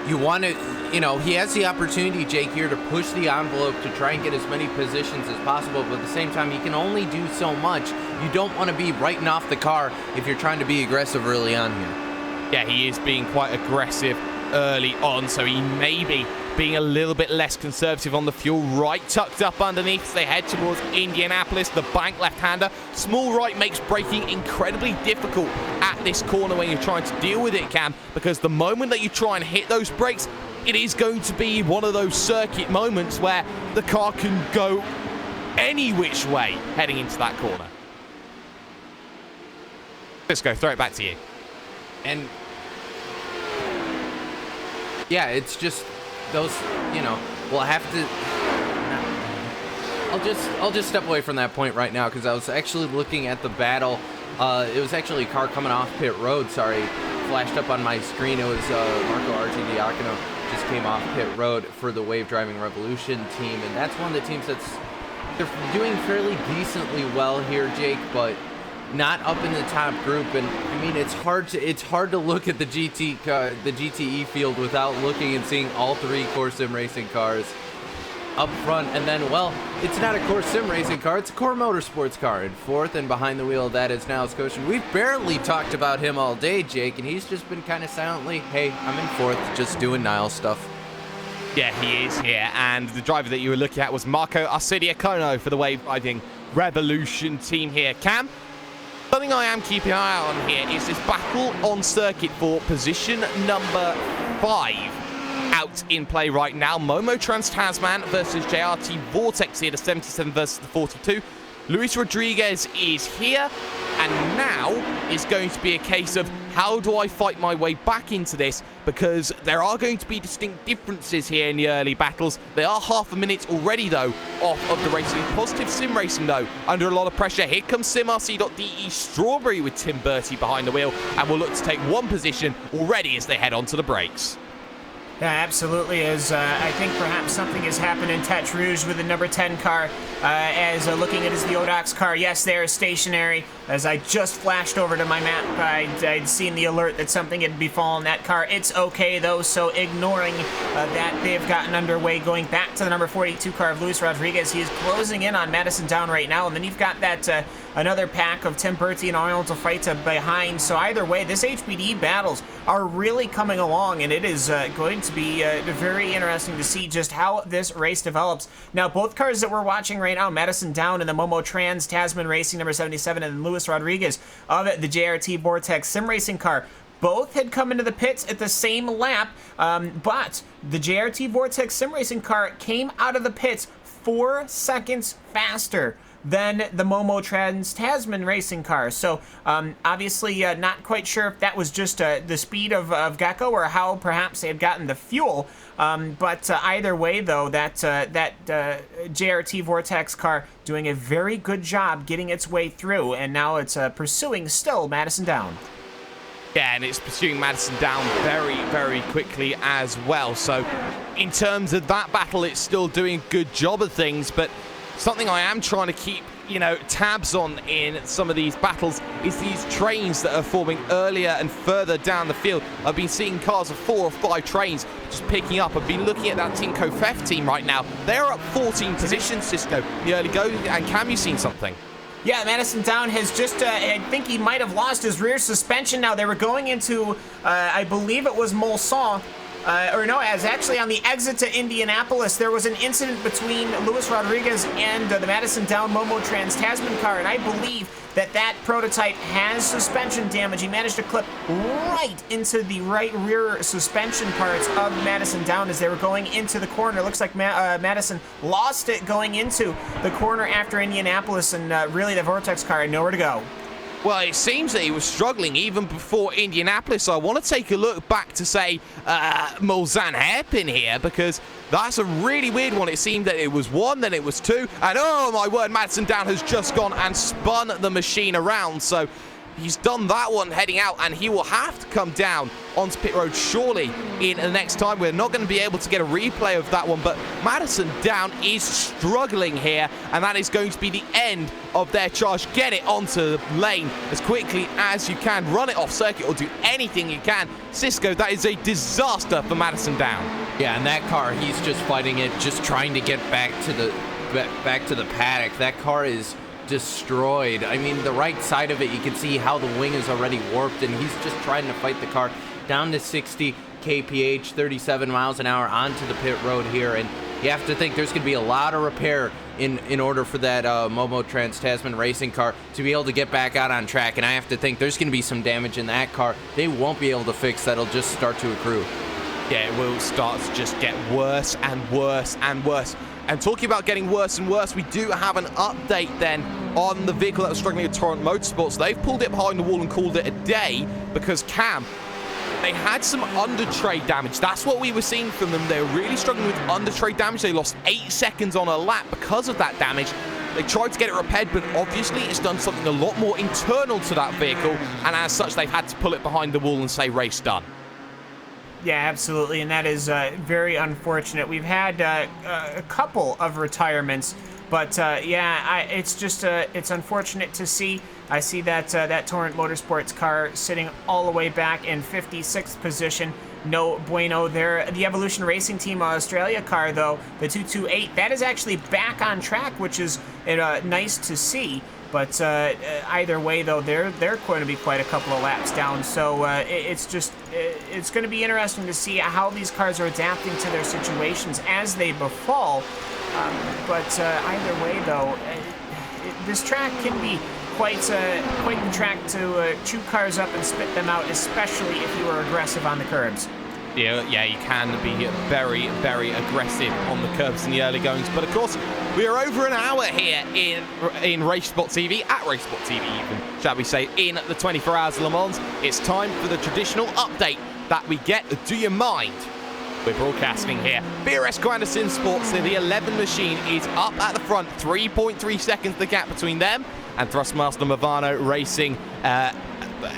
you want to, you know, he has the opportunity, Jake, here to push the envelope to try and get as many positions as possible, but at the same time, he can only do so much. You don't want to be writing off the car if you're trying to be aggressive early on here. Yeah, he is being quite aggressive early on, so he may be being a little bit less conservative on the fuel. Right tucked up underneath as they head towards Indianapolis. The bank left-hander. Small right makes braking incredibly difficult at this corner when you're trying to deal with it, Cam, because the moment that you try and hit those brakes, it is going to be one of those circuit moments where the car can go any which way heading into that corner. Cisco, throw it back to you. And yeah, it's just those, you know, we'll have to, I'll just step away from that point right now, because I was actually looking at the battle. It was actually a car coming off pit road, sorry, flashed up on my screen. It was Marco Archidiacono just came off pit road for the Wave Driving Revolution team, and that's one of the teams that's, they're doing fairly decently well here, Jake, but not up in the top group. And I mean, it's hard to look at the GTE field without looking and seeing all 3 Core Sim Racing cars up front. And then, well, it's not a Core Sim Racing car, it's a Core Motorsports car. In 4th and behind the wheel, that is Niles Koshin. We've barely talked about him all day, Jake, and he's just been kind of silently, hey, I'm in 4th, just doing Niles stuff. Yeah, he is here, and the driver that you were looking at was Marco Arcidiacono for the Wave Driving Revolution team here. Cam, something I am keeping an eye on here is this battle on circuit for position number 5 out in play right now. Momo Trans Tasman versus JRT Vortex here, the 77 versus the 42. Luis Rodriguez is here, and now is going to be a case of how do I fight my way back into this, because there are going to be distinct differences here in the early battles. They are half a minute already, though, off of the racing. Positive Sim Racing, though, under a lot of pressure. Here comes SimRC.de Strawberry with Tim Bertie behind the wheel, and will look to take 1 position already as they head onto the brakes. Yeah, absolutely. As I think perhaps something has happened in Tete Rouge with the number 10 car. As looking at the Odox car, yes, they are stationary. As I just flashed over to my map, I'd seen the alert that something had befallen that car. It's okay, though, so ignoring that, they've gotten underway. Going back to the number 42 car of Luis Rodriguez, he is closing in on Madison Down right now, and then you've got that another pack of Tim Bertie and Arnold Faita behind. So either way, this HPD battles are really coming along, and it is going to be very interesting to see just how this race develops. Now, both cars that we're watching right now, Madison Down and the Momo Trans Tasman Racing number 77, and Luis Rodriguez of the JRT Vortex Sim Racing car, both had come into the pits at the same lap, but the JRT Vortex Sim Racing car came out of the pits 4 seconds faster than the Momo Trans Tasman Racing car. So obviously not quite sure if that was just the speed of Gecko or how perhaps they had gotten the fuel. But either way, though, that JRT Vortex car doing a very good job getting its way through, and now it's pursuing still Madison Down. Yeah, and it's pursuing Madison Down very, very quickly as well. So in terms of that battle, it's still doing a good job of things, but something I am trying to keep, you know, tabs on in some of these battles is these trains that are forming earlier and further down the field. I've been seeing cars of 4 or 5 trains just picking up. I've been looking at that Tinko Fef team right now. They're up 14 positions, Cisco, the early go. And Cam, you seen something? Yeah, Madison Down has just, I think he might have lost his rear suspension now. They were going into, I believe it was Mulsanne, as actually on the exit to Indianapolis, there was an incident between Luis Rodriguez and the Madison Down Momo Trans-Tasman car, and I believe that prototype has suspension damage. He managed to clip right into the right rear suspension parts of Madison Down as they were going into the corner. Looks like Madison lost it going into the corner after Indianapolis, and really the Vortex car had nowhere to go. Well, it seems that he was struggling even before Indianapolis. So I want to take a look back to say Mulsanne hairpin here, because that's a really weird one. It seemed that it was 1, then it was 2, and oh my word, Madison Down has just gone and spun the machine around. So he's done that one heading out, and he will have to come down onto pit road surely in the next time. We're not going to be able to get a replay of that one, but Madison Down is struggling here, and that is going to be the end of their charge. Get it onto the lane as quickly as you can, run it off circuit or do anything you can. Cisco, that is a disaster for Madison Down. Yeah, and that car, he's just fighting it, just trying to get back to the paddock. That car is destroyed. I mean, the right side of it, you can see how the wing is already warped, and he's just trying to fight the car down to 60 kph, 37 miles an hour onto the pit road here, and you have to think there's going to be a lot of repair in order for that Momo Trans-Tasman racing car to be able to get back out on track, and I have to think there's going to be some damage in that car they won't be able to fix. That'll just start to accrue. Yeah, it will start to just get worse and worse and worse. And talking about getting worse and worse, we do have an update then on the vehicle that was struggling with Torrent Motorsports. They've pulled it behind the wall and called it a day because Cam, they had some under-tray damage. That's what we were seeing from them. They were really struggling with under-tray damage. They lost 8 seconds on a lap because of that damage. They tried to get it repaired, but obviously it's done something a lot more internal to that vehicle, and as such, they've had to pull it behind the wall and say race done. Yeah, absolutely, and that is very unfortunate. We've had a couple of retirements, but it's just it's unfortunate to see. I see that that Torrent Motorsports car sitting all the way back in 56th position. No bueno there. The Evolution Racing Team Australia car, though, the 228, that is actually back on track, which is nice to see. But either way, though, they're going to be quite a couple of laps down. So it's going to be interesting to see how these cars are adapting to their situations as they befall. But either way, though, this track can be quite the track to chew cars up and spit them out, especially if you are aggressive on the curbs. Yeah, you can be very, very aggressive on the curbs in the early goings. But of course, we are over an hour here in Race Sport TV, at Race Sport TV even, shall we say, in the 24 Hours of Le Mans. It's time for the traditional update that we get. Do you mind? We're broadcasting here. BRS Commander Sim Sports, the 11 machine is up at the front, 3.3 seconds the gap between them and Thrustmaster Movano Racing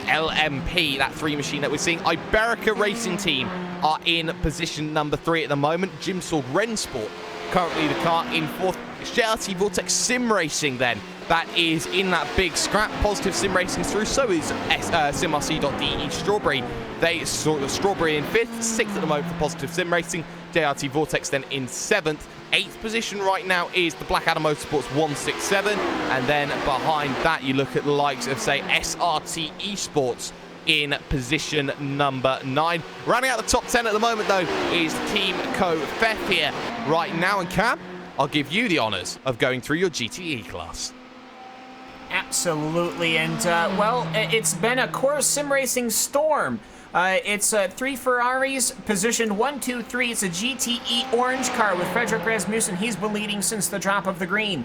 LMP, that 3 machine that we're seeing. Iberica Racing Team are in position number 3 at the moment. Jim Sorg Rennsport currently the car in 4th. JLT Vortex Sim Racing then, that is in that big scrap. Positive Sim Racing through, so is SimRC.de Strawberry. They saw Strawberry in 5th, 6th at the moment for Positive Sim Racing. JRT Vortex then in 7th. 8th position right now is the Black Adam Motorsports 167, and then behind that you look at the likes of, say, SRT Esports in position number 9. Rounding out the top 10 at the moment, though, is Team Co-Fef here right now. And Cam, I'll give you the honours of going through your GTE class. Absolutely, and well, it's been a Core Sim Racing storm. It's 3 Ferraris, positioned 1, 2, 3. It's a GTE orange car with Frederick Rasmussen. He's been leading since the drop of the green.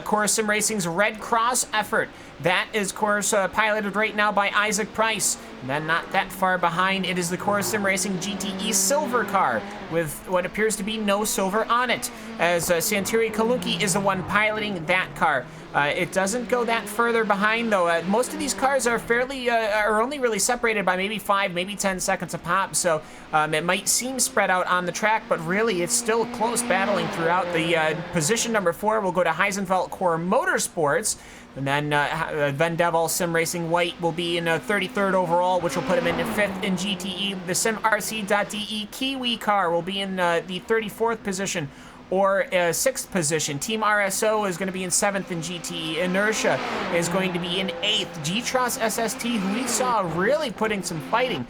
Core Sim Racing's Red Cross effort. That is, of course, piloted right now by Isaac Price. And then not that far behind, it is the Core Sim Racing GTE silver car with what appears to be no silver on it, as Santeri Kalunki is the one piloting that car. It doesn't go that further behind, though. Most of these cars are are only really separated by maybe 5, maybe 10 seconds a pop, so it might seem spread out on the track, but really it's still close battling throughout. The position number 4 will go to Heisenfeld Core Motorsports, and then Vendeval Sim Racing White will be in 33rd overall, which will put him in 5th in GTE. The SimRC.de Kiwi car will be in the 34th position, or 6th position. Team RSO is going to be in 7th in GTE. Inertia is going to be in 8th. G-Tros SST, who we saw really putting some fighting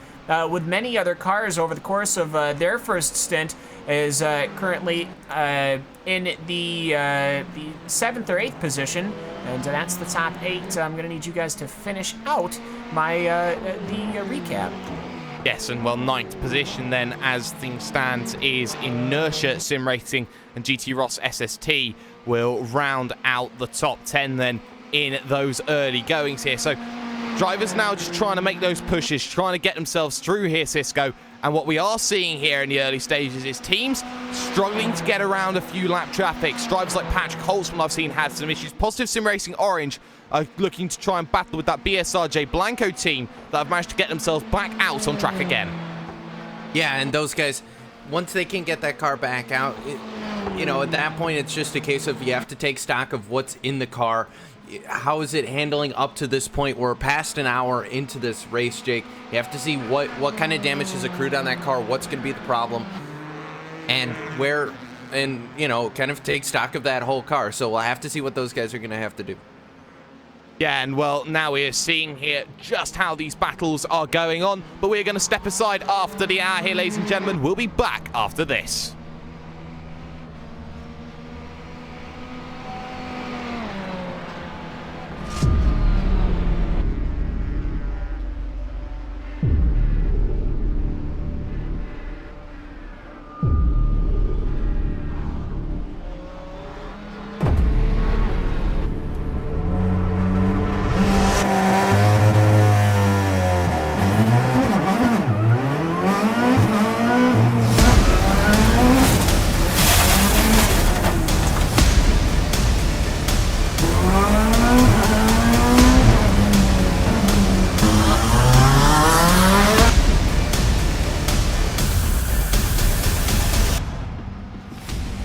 with many other cars over the course of their first stint, is currently in the 7th or 8th position, and that's the top 8. I'm going to need you guys to finish out my the recap. Yes, and well, 9th position then, as things stand, is Inertia Sim Racing, and GT Ross SST will round out the top 10 then in those early goings here. So drivers now just trying to make those pushes, trying to get themselves through here, Cisco. And what we are seeing here in the early stages is teams struggling to get around a few lap traffics. Drivers like Patrick Holtzman I've seen had some issues. Positive Sim Racing Orange are looking to try and battle with that BSRJ Blanco team that have managed to get themselves back out on track again. Yeah, and those guys, once they can get that car back out, you know, at that point it's just a case of you have to take stock of what's in the car. How is it handling up to this point? We're past an hour into this race, Jake. You have to see what kind of damage has accrued on that car, what's going to be the problem, and where, and, you know, kind of take stock of that whole car. So we'll have to see what those guys are going to have to do. Yeah, and well, now we're seeing here just how these battles are going on, but we're going to step aside after the hour here, ladies and gentlemen. We'll be back after this.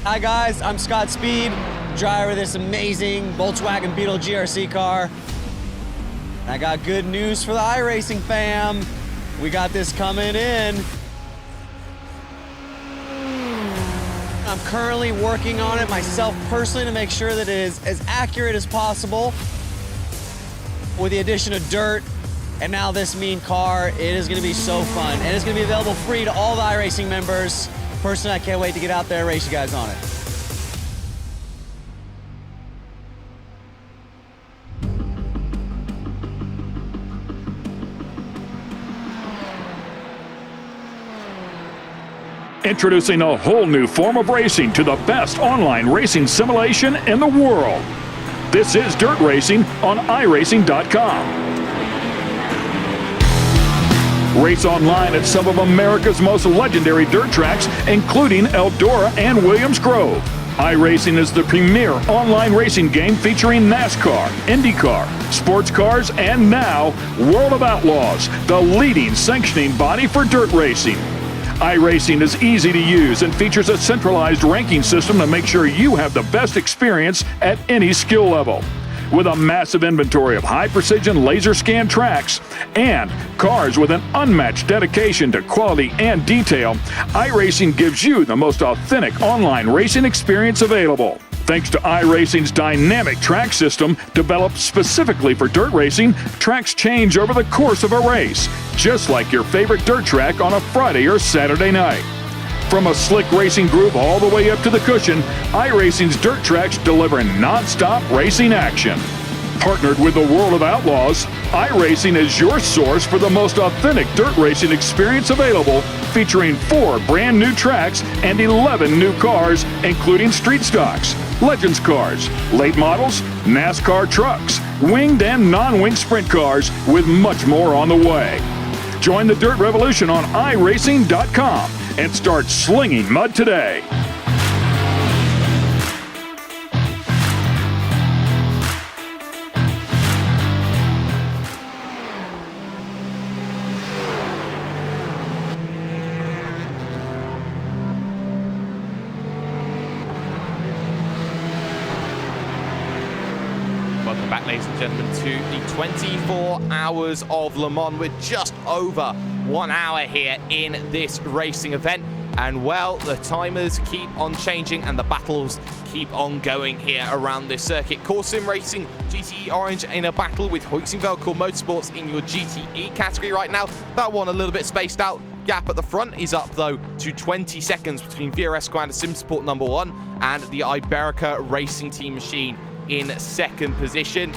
Hi guys, I'm Scott Speed, driver of this amazing Volkswagen Beetle GRC car. I got good news for the iRacing fam. We got this coming in. I'm currently working on it myself personally to make sure that it is as accurate as possible. With the addition of dirt and now this mean car, it is going to be so fun. And it's going to be available free to all the iRacing members. Personally, I can't wait to get out there and race you guys on it. Introducing a whole new form of racing to the best online racing simulation in the world. This is Dirt Racing on iRacing.com. Race online at some of America's most legendary dirt tracks, including Eldora and Williams Grove. iRacing is the premier online racing game featuring NASCAR, IndyCar, sports cars, and now World of Outlaws, the leading sanctioning body for dirt racing. iRacing is easy to use and features a centralized ranking system to make sure you have the best experience at any skill level. With a massive inventory of high-precision laser scan tracks and cars with an unmatched dedication to quality and detail, iRacing gives you the most authentic online racing experience available. Thanks to iRacing's dynamic track system, developed specifically for dirt racing, tracks change over the course of a race, just like your favorite dirt track on a Friday or Saturday night. From a slick racing groove all the way up to the cushion, iRacing's dirt tracks deliver non-stop racing action. Partnered with the World of Outlaws, iRacing is your source for the most authentic dirt racing experience available, featuring 4 brand new tracks and 11 new cars, including street stocks, legends cars, late models, NASCAR trucks, winged and non-winged sprint cars, with much more on the way. Join the Dirt Revolution on iRacing.com and start slinging mud today. Welcome back, ladies and gentlemen, to the 24 Hours of Le Mans. We're just over 1 hour here in this racing event. And well, the timers keep on changing and the battles keep on going here around this circuit. Core Sim Racing GTE Orange in a battle with Hoyksingveld Motorsports in your GTE category right now. That one a little bit spaced out. Gap at the front is up, though, to 20 seconds between VRS Squad SimSport number 1 and the Iberica Racing Team machine in second position.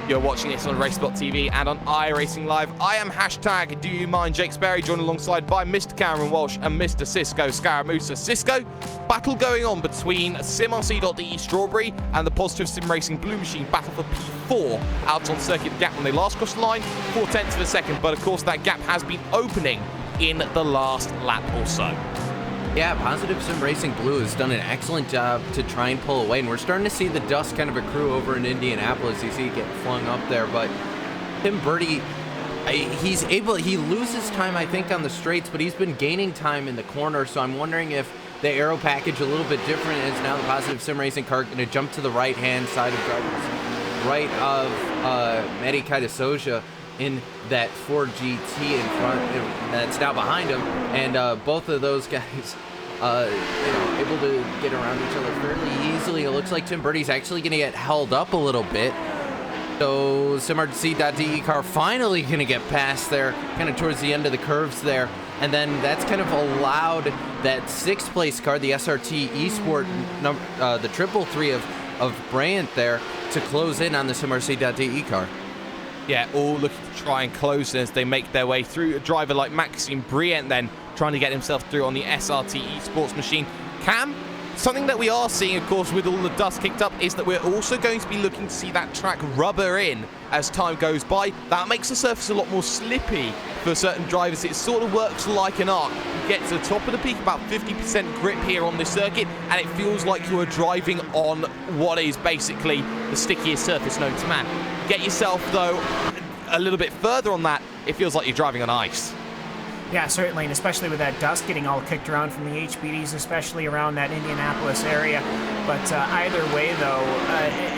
You're watching this on RaceSpot TV and on iRacing Live. I am hashtag Do You Mind Jake Sperry, joined alongside by Mr. Cameron Walsh and Mr. Cisco Scaramusa. Cisco, battle going on between SimRC.de Strawberry and the Positive Sim Racing Blue Machine. Battle for P4 out on circuit gap when they last crossed the line, 0.4 of a second. But of course, that gap has been opening in the last lap or so. Yeah, Positive Sim Racing Blue has done an excellent job to try and pull away, and we're starting to see the dust kind of accrue over in Indianapolis. You see it get flung up there, but Tim Birdie, he loses time, I think, on the straights, but he's been gaining time in the corner, so I'm wondering if the aero package a little bit different is now the Positive Sim Racing car going to jump to the right-hand side of drivers, right of Mehdi Kaidasoja in that Ford GT in front that's now behind him, and both of those guys able to get around each other fairly easily. It looks like Tim Birdie's actually going to get held up a little bit, so SimRC.de car finally going to get past there kind of towards the end of the curves there, and then that's kind of allowed that 6th place car, the SRT eSport the 333 of Bryant there, to close in on the SimRC.de car. Yeah, all looking to try and close as they make their way through. A driver like Maxime Briant then trying to get himself through on the SRT eSports machine. Cam, something that we are seeing, of course, with all the dust kicked up, is that we're also going to be looking to see that track rubber in as time goes by. That makes the surface a lot more slippy for certain drivers. It sort of works like an arc. You get to the top of the peak, about 50% grip here on this circuit, and it feels like you are driving on what is basically the stickiest surface known to man. Get yourself, though, a little bit further on that, it feels like you're driving on ice. Yeah, certainly, and especially with that dust getting all kicked around from the HBDs, especially around that Indianapolis area. But either way, though,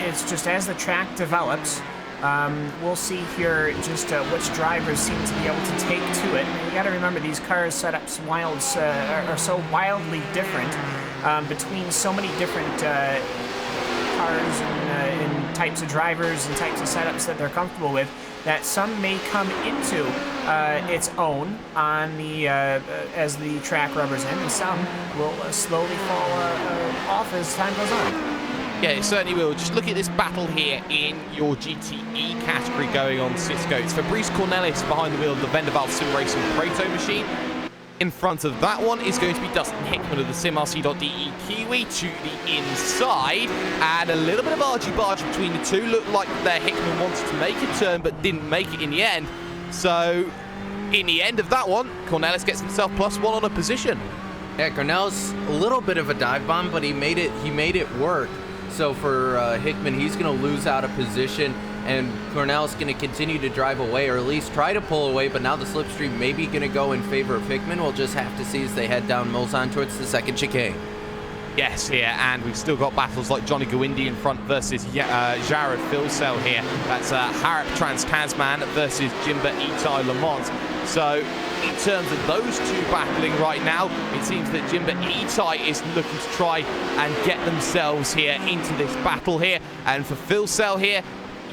it's just as the track develops, we'll see here just which drivers seem to be able to take to it. And you got to remember, these cars' setups are so wildly different between so many different cars and types of drivers and types of setups that they're comfortable with, that some may come into its own on the as the track rubbers in, and some will slowly fall off as time goes on. Yeah, it certainly will. Just look at this battle here in your GTE category going on, Cisco. It's Fabrice Cornelis behind the wheel of the Vendaval Sim Racing Proto machine. In front of that one is going to be Dustin Hickman of the SimRC.de Kiwi to the inside, and a little bit of argy-bargy between the two. Looked like Hickman wanted to make a turn but didn't make it in the end. So in the end of that one, Cornelis gets himself +1 on a position. Yeah, Cornelis a little bit of a dive bomb, but he made it work. So for Hickman, he's going to lose out a position, and Cornelis going to continue to drive away, or at least try to pull away, but now the slipstream may be going to go in favor of Hickman. We'll just have to see as they head down Mulsanne towards the second chicane. Yes, here, and we've still got battles like Johnny Gowindi in front versus Jared Filsell here. That's Harap Trans-Tasman versus Jimba Itai Lamont. So in terms of those two battling right now, it seems that Jimba Itai is looking to try and get themselves here into this battle here. And for Filsell here,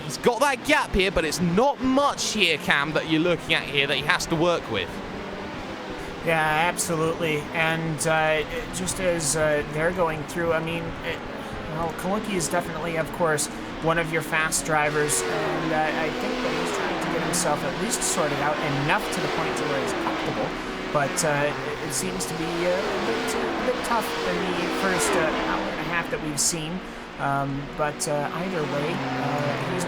he's got that gap here, but it's not much here, Cam, that you're looking at here that he has to work with. Yeah, absolutely. And just as they're going through, I mean, Kalunki is definitely, of course, one of your fast drivers, and I think that he's trying to get himself at least sorted out enough to the point to where he's comfortable. But it seems to be a bit tough in the first hour and a half that we've seen. But either way,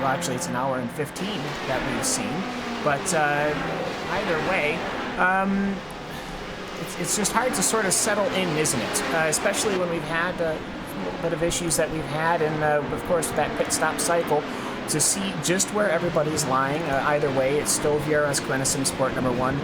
actually it's an hour and 15 that we've seen. But either way, it's just hard to sort of settle in, isn't it? Especially when we've had a little bit of issues that we've had, and of course with that pit stop cycle, to see just where everybody's lying. Either way, it's still VRS SimSport number 1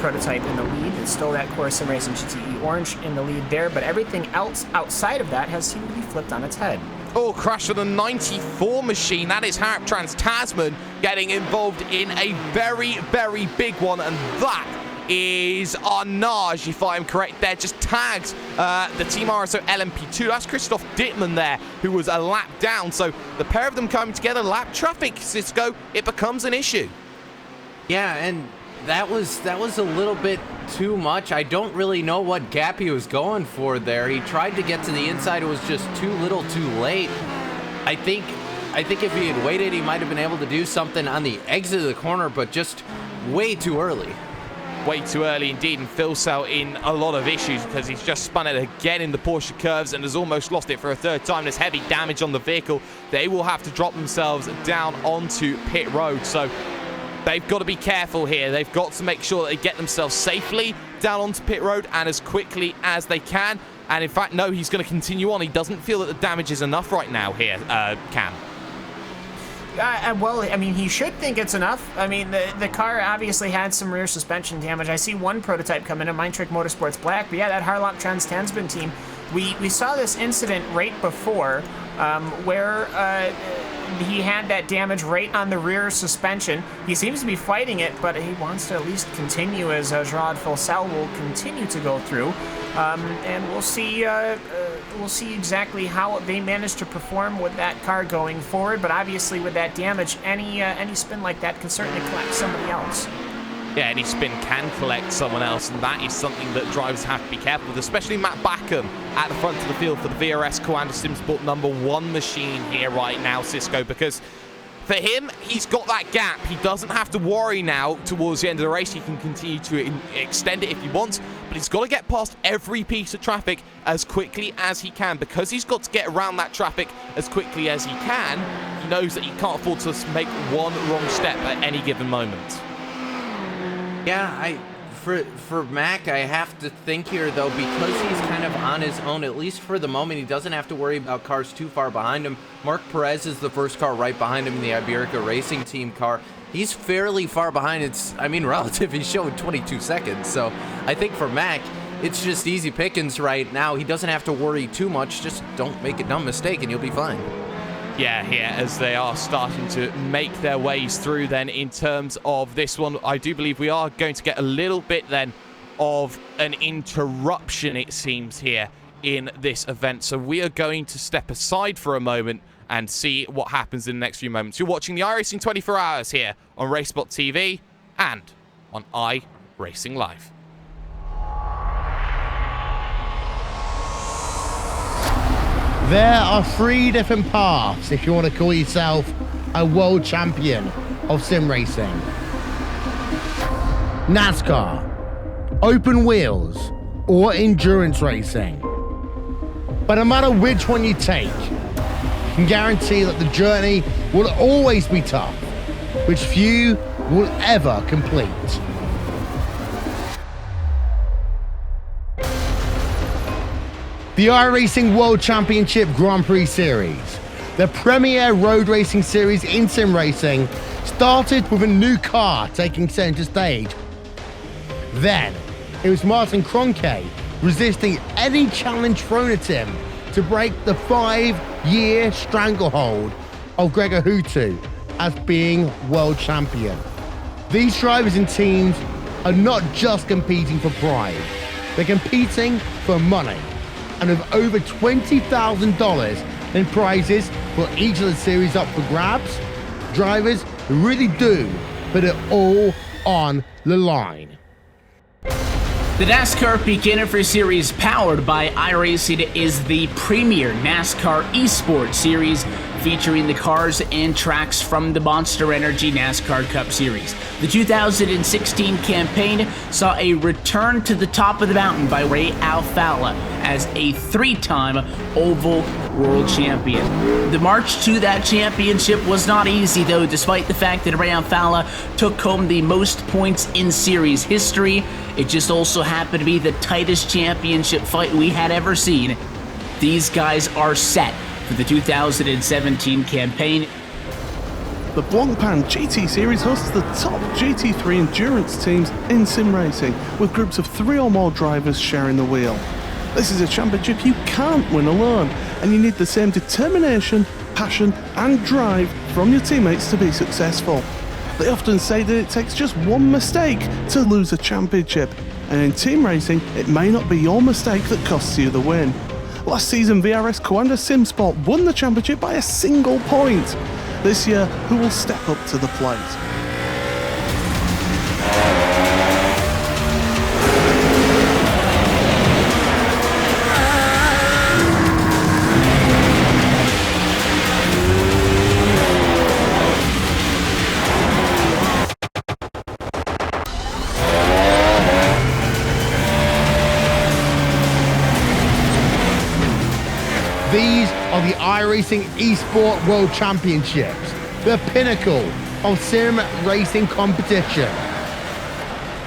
prototype in the lead. It's still that Core Sim Racing GTE Orange in the lead there, but everything else outside of that has seemed to be flipped on its head. Oh, crash for the 94 machine. That is Harap Trans-Tasman getting involved in a very, very big one, and that is Arnage, if I'm correct there, just tagged the Team RSO LMP2. That's Christoph Dittmann there, who was a lap down. So the pair of them coming together, lap traffic, Cisco, it becomes an issue. Yeah, and that was a little bit too much. I don't really know what gap he was going for there. He tried to get to the inside. It was just too little too late. I think if he had waited, he might have been able to do something on the exit of the corner, but just way too early. Way too early indeed, and Phil Sell in a lot of issues because he's just spun it again in the Porsche curves and has almost lost it for a third time. There's heavy damage on the vehicle. They will have to drop themselves down onto pit road, so they've got to be careful here. They've got to make sure that they get themselves safely down onto pit road and as quickly as they can. And in fact, no, he's going to continue on. He doesn't feel that the damage is enough right now here, Cam. Well, I mean, he should think it's enough. I mean, the car obviously had some rear suspension damage. I see one prototype coming in, Mindtrick Motorsports Black. But yeah, that Harlop Trans Tansman team, we saw this incident right before where he had that damage right on the rear suspension. He seems to be fighting it, but he wants to at least continue as Gerard Filsell will continue to go through. And we'll see exactly how they manage to perform with that car going forward. But obviously, with that damage, any spin like that can certainly collect somebody else. Yeah, any spin can collect someone else, and that is something that drivers have to be careful with, especially Matt Backham at the front of the field for the VRS Coanda SimSport #1 machine here right now, Cisco, because for him, he's got that gap. He doesn't have to worry now towards the end of the race. He can continue to extend it if he wants, but he's got to get past every piece of traffic as quickly as he can. Because he's got to get around that traffic as quickly as he can, he knows that he can't afford to make one wrong step at any given moment. Yeah, for Mac, I have to think here, though, because he's kind of on his own, at least for the moment, he doesn't have to worry about cars too far behind him. Mark Perez is the first car right behind him in the Iberica Racing Team car. He's fairly far behind. Relative, he's showing 22 seconds. So I think for Mac, it's just easy pickings right now. He doesn't have to worry too much. Just don't make a dumb mistake and you'll be fine. Yeah, here as they are starting to make their ways through then in terms of this one. I do believe we are going to get a little bit then of an interruption, it seems, here in this event. So we are going to step aside for a moment and see what happens in the next few moments. You're watching the iRacing 24 Hours here on RaceSpot TV and on iRacing Live. There are 3 different paths if you want to call yourself a world champion of sim racing. NASCAR, open wheels, or endurance racing. But no matter which one you take, you can guarantee that the journey will always be tough, which few will ever complete. The iRacing World Championship Grand Prix Series, the premier road racing series in sim racing, started with a new car taking center stage. Then, it was Martin Kroenke resisting any challenge thrown at him to break the 5-year stranglehold of Gregor Hutu as being world champion. These drivers and teams are not just competing for pride, they're competing for money. And with over $20,000 in prizes for each of the series up for grabs, drivers really do put it all on the line. The NASCAR Beginner for Series powered by iRacing is the premier NASCAR eSports series featuring the cars and tracks from the Monster Energy NASCAR Cup Series. The 2016 campaign saw a return to the top of the mountain by Ray Alfalla as a 3-time Oval World Champion. The march to that championship was not easy, though, despite the fact that Ray Alfalla took home the most points in series history. It just also happened to be the tightest championship fight we had ever seen. These guys are set for the 2017 campaign. The Blancpain GT Series hosts the top GT3 endurance teams in sim racing, with groups of 3 or more drivers sharing the wheel. This is a championship you can't win alone, and you need the same determination, passion and drive from your teammates to be successful. They often say that it takes just one mistake to lose a championship, and in team racing, it may not be your mistake that costs you the win. Last season, VRS Coanda SimSport won the championship by a single point. This year, who will step up to the plate? These are the iRacing Esport World Championships, the pinnacle of sim racing competition.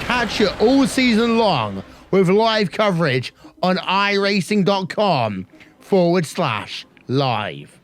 Catch it all season long with live coverage on iRacing.com/live.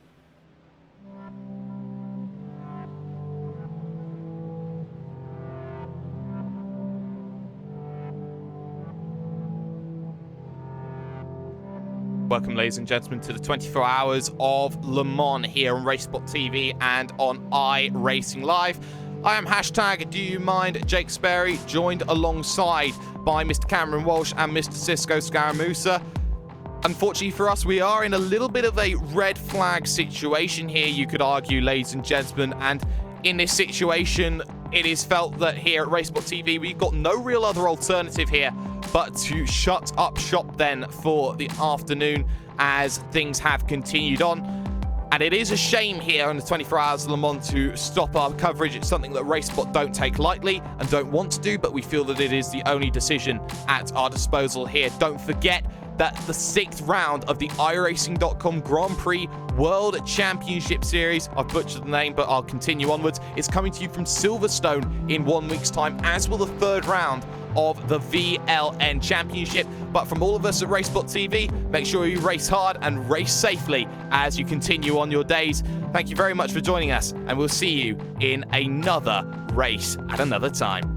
Welcome, ladies and gentlemen, to the 24 hours of Le Mans here on Racespot TV and on iRacing Live. I am hashtag Do You Mind Jake Sperry, joined alongside by Mr. Cameron Walsh and Mr. Cisco Scaramusa. Unfortunately for us, we are in a little bit of a red flag situation here, you could argue, ladies and gentlemen, and in this situation, it is felt that here at Racespot TV, we've got no real other alternative here but to shut up shop then for the afternoon as things have continued on. And it is a shame here on the 24 Hours of Le Mans to stop our coverage. It's something that Racespot don't take lightly and don't want to do, but we feel that it is the only decision at our disposal here. Don't forget that the 6th round of the iRacing.com Grand Prix World Championship Series, I've butchered the name, but I'll continue onwards, is coming to you from Silverstone in 1 week's time, as will the 3rd round of the VLN Championship. But from all of us at Racespot TV, make sure you race hard and race safely as you continue on your days. Thank you very much for joining us, and we'll see you in another race at another time.